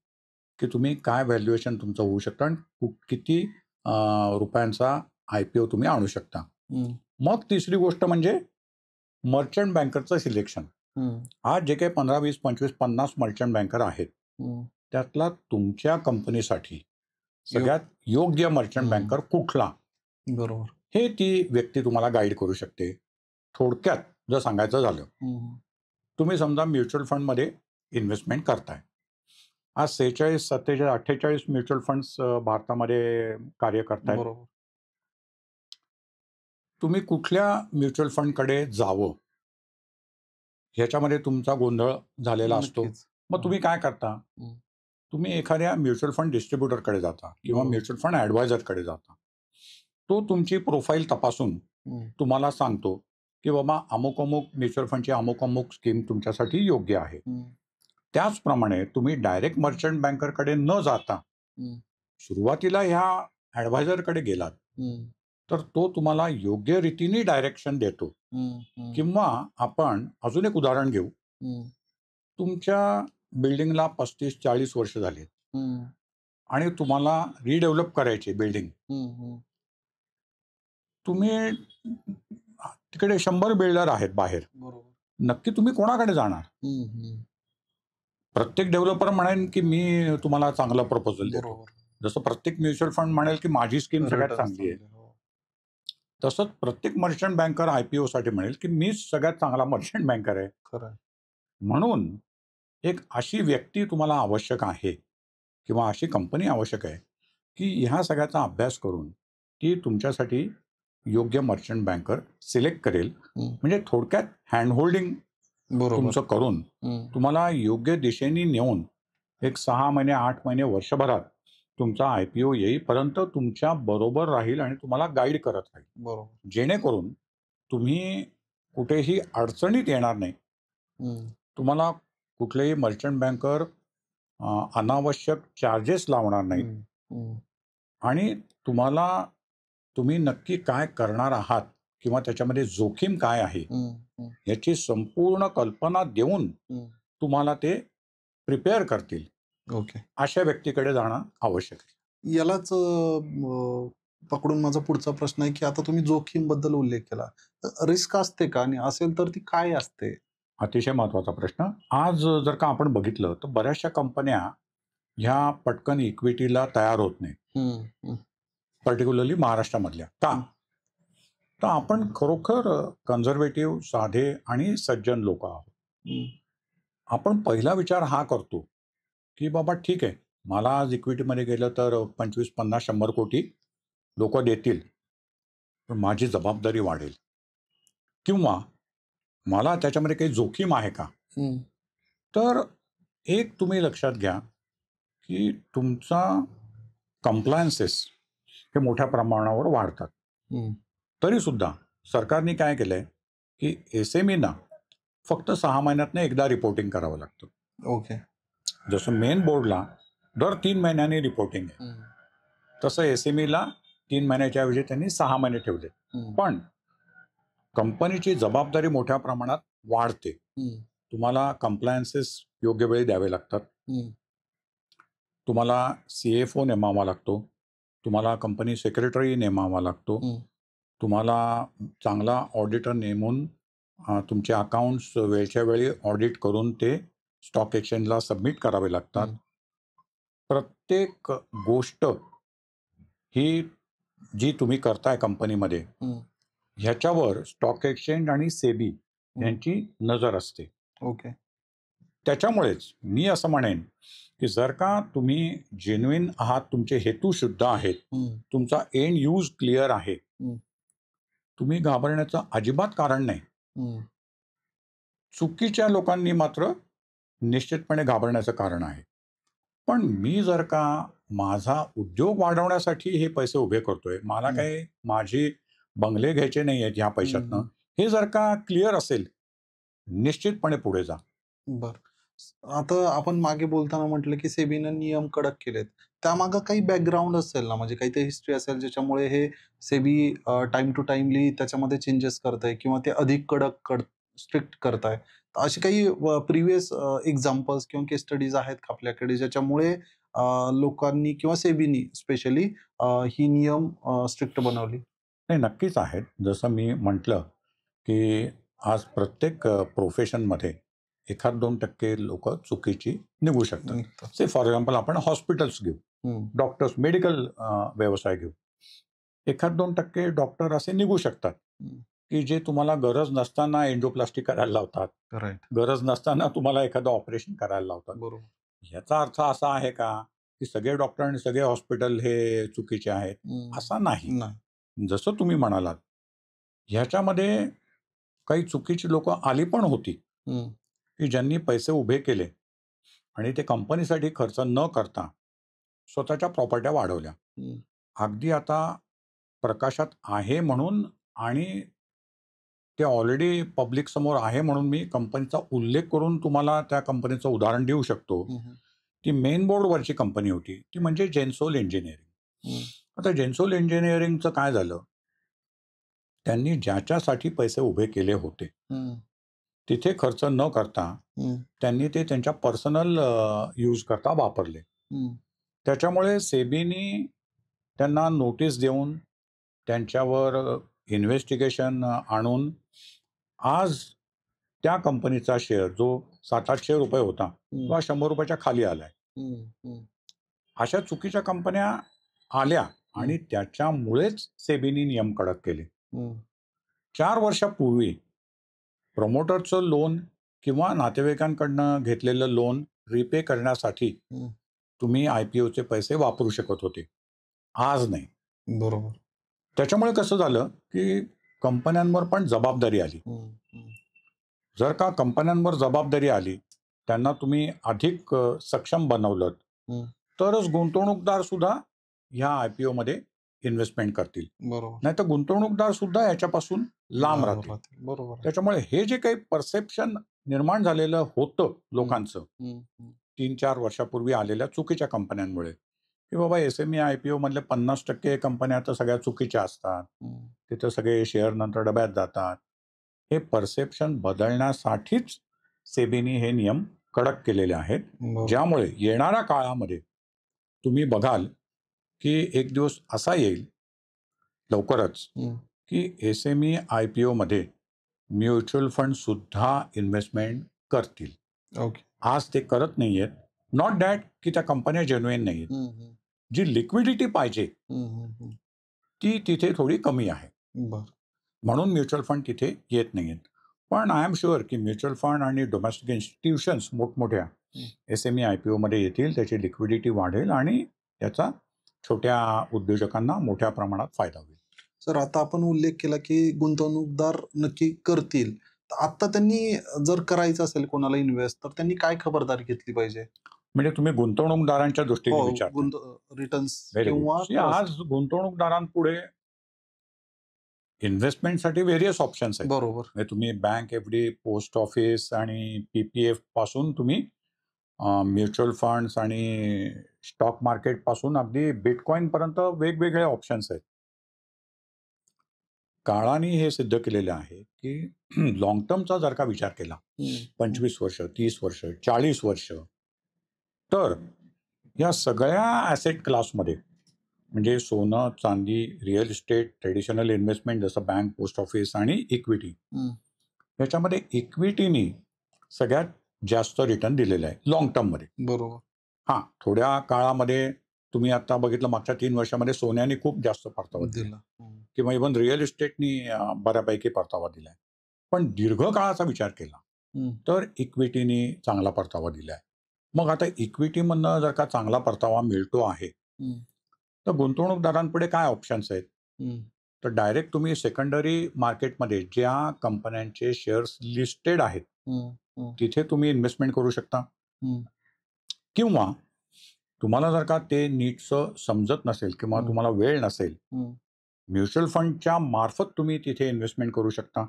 की तुम्ही काय व्हॅल्युएशन तुमचं होऊ शकतं आणि किती रुपयांचा IPO तुम्ही आणू शकता. हं. मग तिसरी गोष्ट म्हणजे मर्चंट बँकरचं सिलेक्शन. हं. आज जे काही 15, 20, 25, 50 मर्चंट बँकर आहेत त्यातला तुमच्या कंपनीसाठी सगळ्यात योग्य मर्चंट बँकर कुठला, बरोबर. हे ती व्यक्ती तुम्हाला गाईड करू शकते. थोडक्यात जर सांगायचं झालं, तुम्ही समजा म्युच्युअल फंडमध्ये इन्व्हेस्टमेंट करताय. आज 46, 47, 48 म्युच्युअल फंड्स भारतामध्ये कार्य करतायत. बरोबर. तुम्ही कुठल्या म्युच्युअल फंडकडे जावं ह्याच्यामध्ये तुमचा गोंधळ झालेला असतो. नक्कीच. मग तुम्ही काय करता? तुम्ही एखाद्या म्युच्युअल फंड डिस्ट्रीब्युटरकडे जाता किंवा बरोबर. म्युच्युअल फंड ॲडवायझरकडे जाता. तो तुमची प्रोफाईल तपासून तुम्हाला सांगतो की बाबा अमुक अमुक म्युच्युअल फंडची अमुक अमुक स्कीम तुमच्यासाठी योग्य आहे. त्याचप्रमाणे तुम्ही डायरेक्ट मर्चंट बँकरकडे न जाता सुरुवातीला ह्या ॲडवायझरकडे गेलात तर तो तुम्हाला योग्य रीतीने डायरेक्शन देतो. किंवा आपण अजून एक उदाहरण घेऊ. तुमच्या बिल्डिंगला 35-40 वर्ष झाली आणि तुम्हाला रिडेव्हलप करायची बिल्डिंग. तुम्ही तिकडे 100 बिल्डर आहेत बाहेर. बरोबर. नक्की तुम्ही कोणाकडे जाणार? प्रत्येक डेव्हलपर म्हणेल की मी तुम्हाला चांगला प्रपोजल देतो. बरोबर. जसं प्रत्येक म्युच्युअल फंड म्हणेल की माझी स्कीम सगळ्यात चांगली आहे. तसंच प्रत्येक मर्चंट बँकर IPO साठी म्हणेल की मीच सगळ्यात चांगला मर्चंट बँकर आहे. खरं. म्हणून एक अशी व्यक्ती तुम्हाला आवश्यक आहे किंवा अशी कंपनी आवश्यक आहे की ह्या सगळ्याचा अभ्यास करून ती तुमच्यासाठी योग्य मर्चंट बँकर सिलेक्ट करेल. म्हणजे थोडक्यात हँडहोल्डिंग तुमचं करून तुम्हाला योग्य दिशेने नेऊन एक 6 महिने, 8 महिने, वर्षभरात तुमचा IPO येईपर्यंत तुमच्या बरोबर राहील आणि तुम्हाला गाईड करत राहील. बरोबर. जेणेकरून तुम्ही कुठेही अडचणीत येणार नाही. तुम्हाला कुठलेही मर्चंट बँकर अनावश्यक चार्जेस लावणार नाहीत आणि तुम्ही नक्की काय करणार आहात किंवा त्याच्यामध्ये जोखीम काय आहे याची संपूर्ण कल्पना देऊन तुम्हाला ते प्रिपेअर करतील. ओके. अशा व्यक्तीकडे जाणं आवश्यक आहे. यालाच पकडून माझा पुढचा प्रश्न आहे की आता तुम्ही जोखीम बद्दल उल्लेख केला. रिस्क असते का आणि असेल तर ती काय असते? अतिशय महत्वाचा प्रश्न. आज जर का आपण बघितलं तर बऱ्याचशा कंपन्या ह्या पटकन इक्विटीला तयार होत नाहीत. पर्टिक्युलरली महाराष्ट्रामधल्या. का? तर आपण खरोखर कन्झर्वेटिव्ह, साधे आणि सज्जन लोक आहोत. आपण पहिला विचार हा करतो की बाबा ठीक आहे, मला आज इक्विटीमध्ये गेलं तर 25, 50, 100 कोटी लोक देतील, पण माझी जबाबदारी वाढेल किंवा मला त्याच्यामध्ये काही जोखीम आहे का? तर एक तुम्ही लक्षात घ्या की तुमचा कंप्लायन्सेस हे मोठ्या प्रमाणावर वाढतात. तरी सुद्धा सरकारने काय केलंय की SMEना फक्त 6 महिन्यातनं एकदा रिपोर्टिंग करावं लागतं. ओके. जसं मेन बोर्डला दर 3 महिन्यांनी रिपोर्टिंग आहे, तसं SMEला 3 महिन्याच्या ऐवजी त्यांनी 6 महिने ठेवले. पण कंपनीची जबाबदारी मोठ्या प्रमाणात वाढते. तुम्हाला कंप्लायन्सेस योग्य वेळी द्यावे लागतात. तुम्हाला CFO नेमावा लागतो. तुम्हाला कंपनी सेक्रेटरी नेमावा लागतो. तुम्हाला चांगला ऑडिटर नेमून तुमचे अकाउंट्स वेळच्या वेळी ऑडिट करून ते स्टॉक एक्सचेंजला सबमिट करावे लागतात. प्रत्येक गोष्ट ही जी तुम्ही करताय कंपनीमध्ये ह्याच्यावर स्टॉक एक्सचेंज आणि सेबी यांची नजर असते. ओके. त्याच्यामुळेच मी असं म्हणेन की जर का तुम्ही जेन्युइन आहात, तुमचे हेतू शुद्ध आहेत, तुमचा एंड यूज क्लिअर आहे, तुम्ही घाबरण्याचं अजिबात कारण नाही. चुकीच्या लोकांनी मात्र निश्चितपणे घाबरण्याचं कारण आहे. पण मी जर का माझा उद्योग वाढवण्यासाठी हे पैसे उभे करतोय, मला काही माझी बंगले घ्यायचे नाही आहेत ह्या पैशातनं, हे जर का क्लिअर असेल, निश्चितपणे पुढे जा. बर. आता आपण मागे बोलताना म्हटलं की सेबीनं नियम कडक केलेत. त्यामागं काही बॅकग्राऊंड असेल ना, म्हणजे काहीतरी हिस्ट्री असेल ज्याच्यामुळे हे सेबी टाइम टू टाइमली त्याच्यामध्ये चेंजेस करताय किंवा ते अधिक कडक स्ट्रिक्ट करताय. असे काही प्रिव्हियस एक्झाम्पल्स किंवा केस स्टडीज आहेत का आपल्याकडे ज्याच्यामुळे लोकांनी किंवा सेबीनी स्पेशली ही नियम स्ट्रिक्ट बनवली? नाही, नक्कीच आहेत. जसं मी म्हटलं की आज प्रत्येक प्रोफेशनमध्ये 1-2% लोक चुकीची निघू शकतात. निघतात. से फॉर एक्झाम्पल आपण हॉस्पिटल्स घेऊ, डॉक्टर्स, मेडिकल व्यवसाय घेऊ. 1-2% डॉक्टर असे निघू शकतात की जे तुम्हाला गरज नसताना एंजिओप्लास्टी करायला लावतात, राईट. गरज नसताना तुम्हाला एखादं ऑपरेशन करायला लावतात. बरोबर. याचा अर्थ असा आहे का की सगळे डॉक्टर आणि सगळे हॉस्पिटल हे चुकीचे आहेत? असा नाही. नाही. जसं तुम्ही म्हणालात, ह्याच्यामध्ये काही चुकीची लोक आली पण होती की ज्यांनी पैसे उभे केले आणि ते कंपनीसाठी खर्च न करता स्वतःच्या प्रॉपर्ट्या वाढवल्या. अगदी आता प्रकाशात आहे म्हणून आणि ते ऑलरेडी पब्लिक समोर आहे म्हणून मी कंपनीचा उल्लेख करून तुम्हाला त्या कंपनीचं उदाहरण देऊ शकतो. ती मेन बोर्डवरची कंपनी होती, ती म्हणजे जेन्सोल इंजिनिअरिंग. आता जेन्सोल इंजिनिअरिंगचं काय झालं, त्यांनी ज्याच्यासाठी पैसे उभे केले होते तिथे खर्च न करता त्यांनी ते त्यांच्या पर्सनल यूज करता वापरले. त्याच्यामुळे सेबीनी त्यांना नोटीस देऊन त्यांच्यावर इन्व्हेस्टिगेशन आणून आज त्या कंपनीचा शेअर जो 700-800 रुपये होता तो आज 100 रुपयाच्या खाली आलाय. अशा चुकीच्या कंपन्या आल्या आणि त्याच्यामुळेच सेबीनी नियम कडक केले. 4 वर्षापूर्वी प्रमोटरचं लोन किंवा नातेवाईकांकडनं घेतलेलं लोन रिपे करण्यासाठी तुम्ही IPOचे पैसे वापरू शकत होते, आज नाही. बरोबर. त्याच्यामुळे कसं झालं की कंपन्यांवर पण जबाबदारी आली. जर का कंपन्यांवर जबाबदारी आली, त्यांना तुम्ही अधिक सक्षम बनवलं तरच गुंतवणूकदार सुद्धा ह्या IPO मध्ये इन्व्हेस्टमेंट करतील. बरोबर. नाही तर गुंतवणूकदार सुद्धा याच्यापासून लांब राहतील. बरोबर. त्याच्यामुळे हे जे काही परसेप्शन निर्माण झालेलं होतं लोकांचं 3-4 वर्षापूर्वी आलेल्या चुकीच्या कंपन्यांमुळे की बाबा SME IPO मधले 50% कंपन्या तर सगळ्या चुकीच्या असतात, तिथं सगळे शेअर नंतर डब्यात जातात. हे परसेप्शन बदलण्यासाठीच सेबीनी हे नियम कडक केलेले आहेत, ज्यामुळे येणाऱ्या काळामध्ये तुम्ही बघाल की एक दिवस असा येईल लवकरच की SME IPO मध्ये म्युच्युअल फंड सुद्धा इन्व्हेस्टमेंट करतील. आज ते करत नाहीयेत. नॉट दॅट की त्या कंपन्या जेन्युइन नाहीत. जी लिक्विडिटी पाहिजे ती तिथे थोडी कमी आहे, म्हणून म्युच्युअल फंड तिथे येत नाहीयेत. पण आय एम शुअर की म्युच्युअल फंड आणि डोमेस्टिक इन्स्टिट्यूशन्स मोठमोठ्या SME IPO मध्ये येतील, त्याची लिक्विडिटी वाढेल आणि त्याचा छोट्या उद्योजकांना मोठ्या प्रमाणात फायदा होईल. सर, आता आपण उल्लेख केला की गुंतवणूकदार नक्की करतील. आता त्यांनी जर करायचं असेल कोणाला इन्व्हेस्ट, तर त्यांनी काय खबरदारी घेतली पाहिजे? म्हणजे तुम्ही गुंतवणूकदारांच्या दृष्टीने विचारता. रिटर्न्स किंवा आज गुंतवणूकदारांपुढे इन्व्हेस्टमेंटसाठी व्हेरियस ऑप्शन्स आहेत. बरोबर. म्हणजे तुम्ही बँक FD, पोस्ट ऑफिस आणि PPF पासून तुम्ही म्युच्युअल फंड्स आणि स्टॉक मार्केट पासून अगदी बिटकॉइन पर्यंत वेगवेगळे ऑप्शन्स आहेत. काळाने हे सिद्ध केलेलं आहे की लॉंग टर्मचा जर का विचार केला, 25 वर्ष, 30 वर्ष, 40 वर्ष, तर या सगळ्या ॲसेट क्लासमध्ये म्हणजे सोनं, चांदी, रिअल इस्टेट, ट्रेडिशनल इन्व्हेस्टमेंट जसं बँक, पोस्ट ऑफिस आणि इक्विटी, याच्यामध्ये इक्विटीनी सगळ्यात जास्त रिटर्न दिलेला आहे लॉंग टर्ममध्ये. बरोबर. हां, थोड्या काळामध्ये तुम्ही आता बघितलं मागच्या 3 वर्षामध्ये सोन्याने खूप जास्त परतावा दिला किंवा इव्हन रिअल इस्टेटनी बऱ्यापैकी परतावा दिलाय. पण दीर्घ काळाचा विचार केला तर इक्विटीनी चांगला परतावा दिलाय. मग आता इक्विटीमधनं जर का चांगला परतावा मिळतो आहे तर गुंतवणूकदारांपुढे काय ऑप्शन्स आहेत? तर डायरेक्ट तुम्ही सेकंडरी मार्केटमध्ये ज्या कंपन्यांचे शेअर्स लिस्टेड आहेत तिथे तुम्ही इन्व्हेस्टमेंट करू शकता. किंवा तुम्हाला जर का ते नीटचं समजत नसेल किंवा तुम्हाला वेळ नसेल, म्युच्युअल फंडच्या मार्फत तुम्ही तिथे इन्व्हेस्टमेंट करू शकता.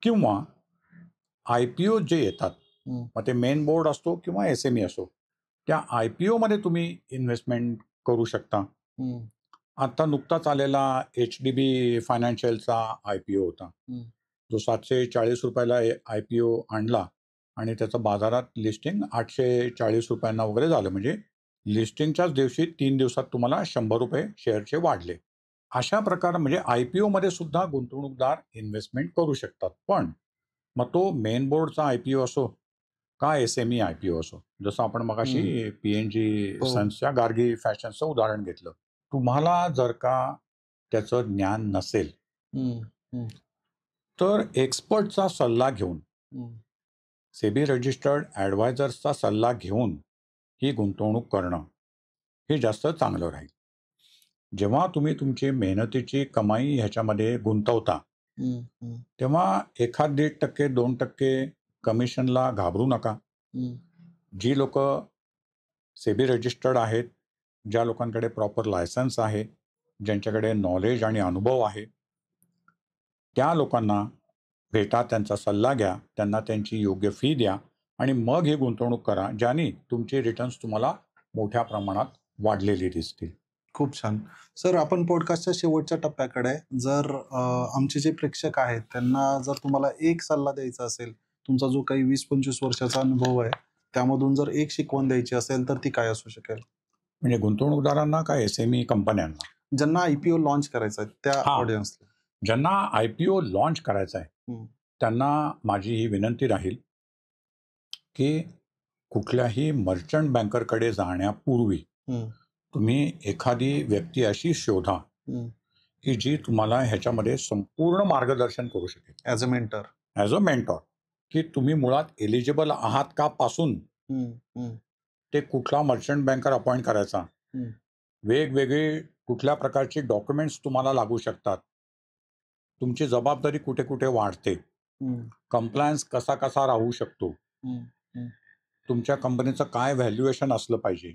किंवा IPO जे येतात, मग ते मेन बोर्ड असतो किंवा SME असो, त्या IPO मध्ये तुम्ही इन्व्हेस्टमेंट करू शकता. आता नुकताच आलेला HDB फायनान्शियलचा IPO होता, जो 740 रुपयाला IPO आणला आणि त्याचं बाजारात लिस्टिंग 840 रुपयांना वगैरे झालं. म्हणजे लिस्टिंगच्याच दिवशी 3 दिवसात तुम्हाला 100 रुपये शेअरचे वाढले. अशा प्रकारे म्हणजे IPO मध्ये सुद्धा गुंतवणूकदार इन्व्हेस्टमेंट करू शकतात. पण मग तो मेन बोर्डचा IPO असो का SME IPO असो, जसं आपण मगाशी PNG हो. सन्सच्या गार्गी फॅशन्सचं उदाहरण घेतलं. तुम्हाला जर का त्याचं ज्ञान नसेल तर एक्सपर्टचा सल्ला घेऊन, सेबी रजिस्टर्ड ॲडवायझर्सचा सल्ला घेऊन ही गुंतवणूक करणं हे जास्त चांगलं राहील. जेव्हा तुम्ही तुमची मेहनतीची कमाई ह्याच्यामध्ये गुंतवता तेव्हा 1-1.5%, 2% कमिशनला घाबरू नका. जी लोक सेबी रजिस्टर्ड आहेत, ज्या लोकांकडे प्रॉपर लायसन्स आहे, ज्यांच्याकडे नॉलेज आणि अनुभव आहे, त्या लोकांना भेटा, त्यांचा सल्ला घ्या, त्यांना त्यांची योग्य फी द्या आणि मग ही गुंतवणूक करा, ज्याने तुमचे रिटर्न्स तुम्हाला मोठ्या प्रमाणात वाढलेली दिसतील. खूप छान. सर, आपण पॉडकास्टच्या शेवटच्या टप्प्याकडे आहे. जर आमचे जे प्रेक्षक आहेत त्यांना जर तुम्हाला एक सल्ला द्यायचा असेल, तुमचा जो काही 20-25 वर्षाचा अनुभव आहे, त्यामधून जर एक शिकवण द्यायची असेल तर ती काय असू शकेल? म्हणजे गुंतवणूकदारांना का SME कंपन्यांना? ज्यांना IPO लॉन्च करायचा आहे त्या हां. ऑडियन्सला. ज्यांना IPO लॉन्च करायचा आहे त्यांना माझी ही विनंती राहील की कुठल्याही मर्चंट बँकरकडे जाण्यापूर्वी तुम्ही एखादी व्यक्ती अशी शोधा की जी तुम्हाला ह्याच्यामध्ये संपूर्ण मार्गदर्शन करू शकेल. ॲज अ मेंटॉर की तुम्ही मुळात एलिजिबल आहात का पासून ते कुठला मर्चंट बँकर अपॉइंट करायचा, वेगवेगळे कुठल्या प्रकारचे डॉक्युमेंट्स तुम्हाला लागू शकतात, तुमची जबाबदारी कुठे कुठे वाढते, कंप्लायन्स कसा कसा राहू शकतो, तुमच्या कंपनीचं काय व्हॅल्युएशन असलं पाहिजे,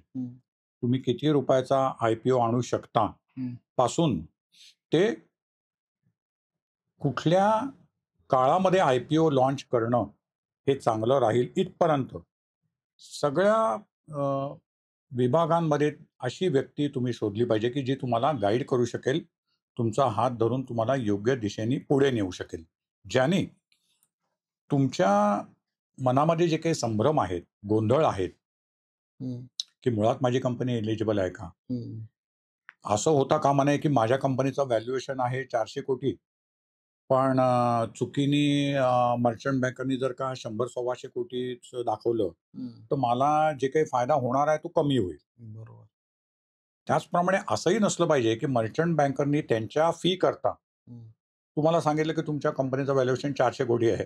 तुम्ही किती रुपयाचा IPO आणू शकता पासून ते कुठल्या काळामध्ये IPO लॉन्च करणं हे चांगलं राहील इथपर्यंत सगळ्या विभागांमध्ये अशी व्यक्ती तुम्ही शोधली पाहिजे की जी तुम्हाला गाईड करू शकेल, तुमचा हात धरून तुम्हाला योग्य दिशेने पुढे नेऊ शकेल, ज्याने तुमच्या मनामध्ये जे काही संभ्रम आहेत, गोंधळ आहेत की मुळात माझी कंपनी एलिजिबल आहे का, असं होता कामा नये की माझ्या कंपनीचं व्हॅल्युएशन आहे 400 कोटी पण चुकीने मर्चंट बँकरनी जर का 100-125 कोटीच दाखवलं तर मला जे काही फायदा होणार आहे तो कमी होईल. बरोबर. त्याचप्रमाणे असंही नसलं पाहिजे की मर्चंट बँकरनी त्यांच्या फी करता तुम्हाला सांगितलं की तुमच्या कंपनीचं व्हॅल्युएशन 400 कोटी आहे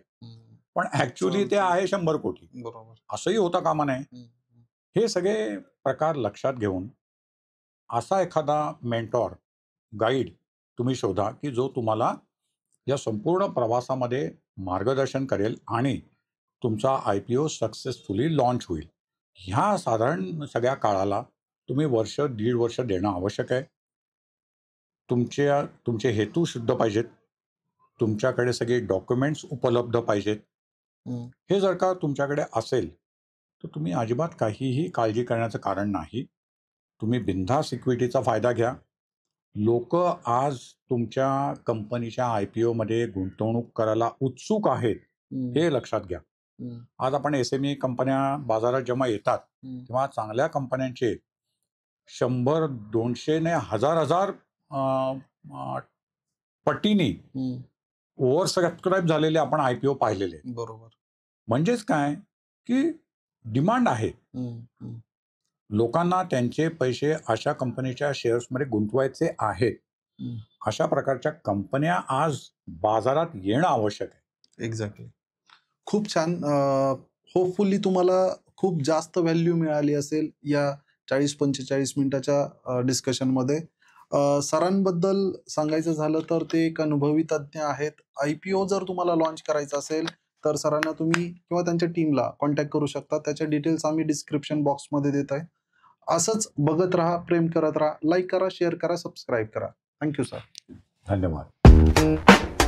पण ऍक्च्युअली ते आहे 100 कोटी. बरोबर. असंही होता कामा नये. हे सगळे प्रकार लक्षात घेऊन असा एखादा मेंटॉर, गाईड तुम्ही शोधा की जो तुम्हाला या संपूर्ण प्रवासामध्ये मार्गदर्शन करेल आणि तुमचा IPO सक्सेसफुली लॉन्च होईल. ह्या साधारण सगळ्या काळाला तुम्ही वर्ष, 1.5 वर्ष देणं आवश्यक आहे. तुमचे हेतू शुद्ध पाहिजेत, तुमच्याकडे सगळे डॉक्युमेंट्स उपलब्ध पाहिजेत. हे जर का तुमच्याकडे असेल तर तुम्ही अजिबात काहीही काळजी करण्याचं कारण नाही. तुम्ही बिनधास्त इक्विटीचा फायदा घ्या. लोक आज तुमच्या कंपनीच्या IPO मध्ये गुंतवणूक करायला उत्सुक आहेत हे लक्षात घ्या. आज आपण SME कंपन्या बाजारात जेव्हा येतात तेव्हा चांगल्या कंपन्यांचे 100-200 ने 1000 पटीने ओव्हर सबस्क्राईब झालेले आपण IPO पाहिलेले. बरोबर. म्हणजेच काय की डिमांड आहे. लोकांना त्यांचे पैसे अशा कंपनीच्या शेअर्समध्ये गुंतवायचे आहेत. अशा प्रकारच्या कंपन्या आज बाजारात येणं आवश्यक आहे. एक्झॅक्टली. खूप छान. होपफुली तुम्हाला खूप जास्त व्हॅल्यू मिळाली असेल या 40-45 मिनिटाच्या डिस्कशनमध्ये. सरांबद्दल सांगायचं झालं तर ते एक अनुभवी तज्ज्ञ आहेत. IPO जर तुम्हाला लॉन्च करायचा असेल तर सरांना तुम्ही किंवा त्यांच्या टीमला कॉन्टॅक्ट करू शकता. त्याचे डिटेल्स आम्ही डिस्क्रिप्शन बॉक्समध्ये देत आहे. असंच बघत राहा, प्रेम करत राहा, लाईक करा, शेअर करा, सबस्क्राईब करा. Thank you sir. धन्यवाद.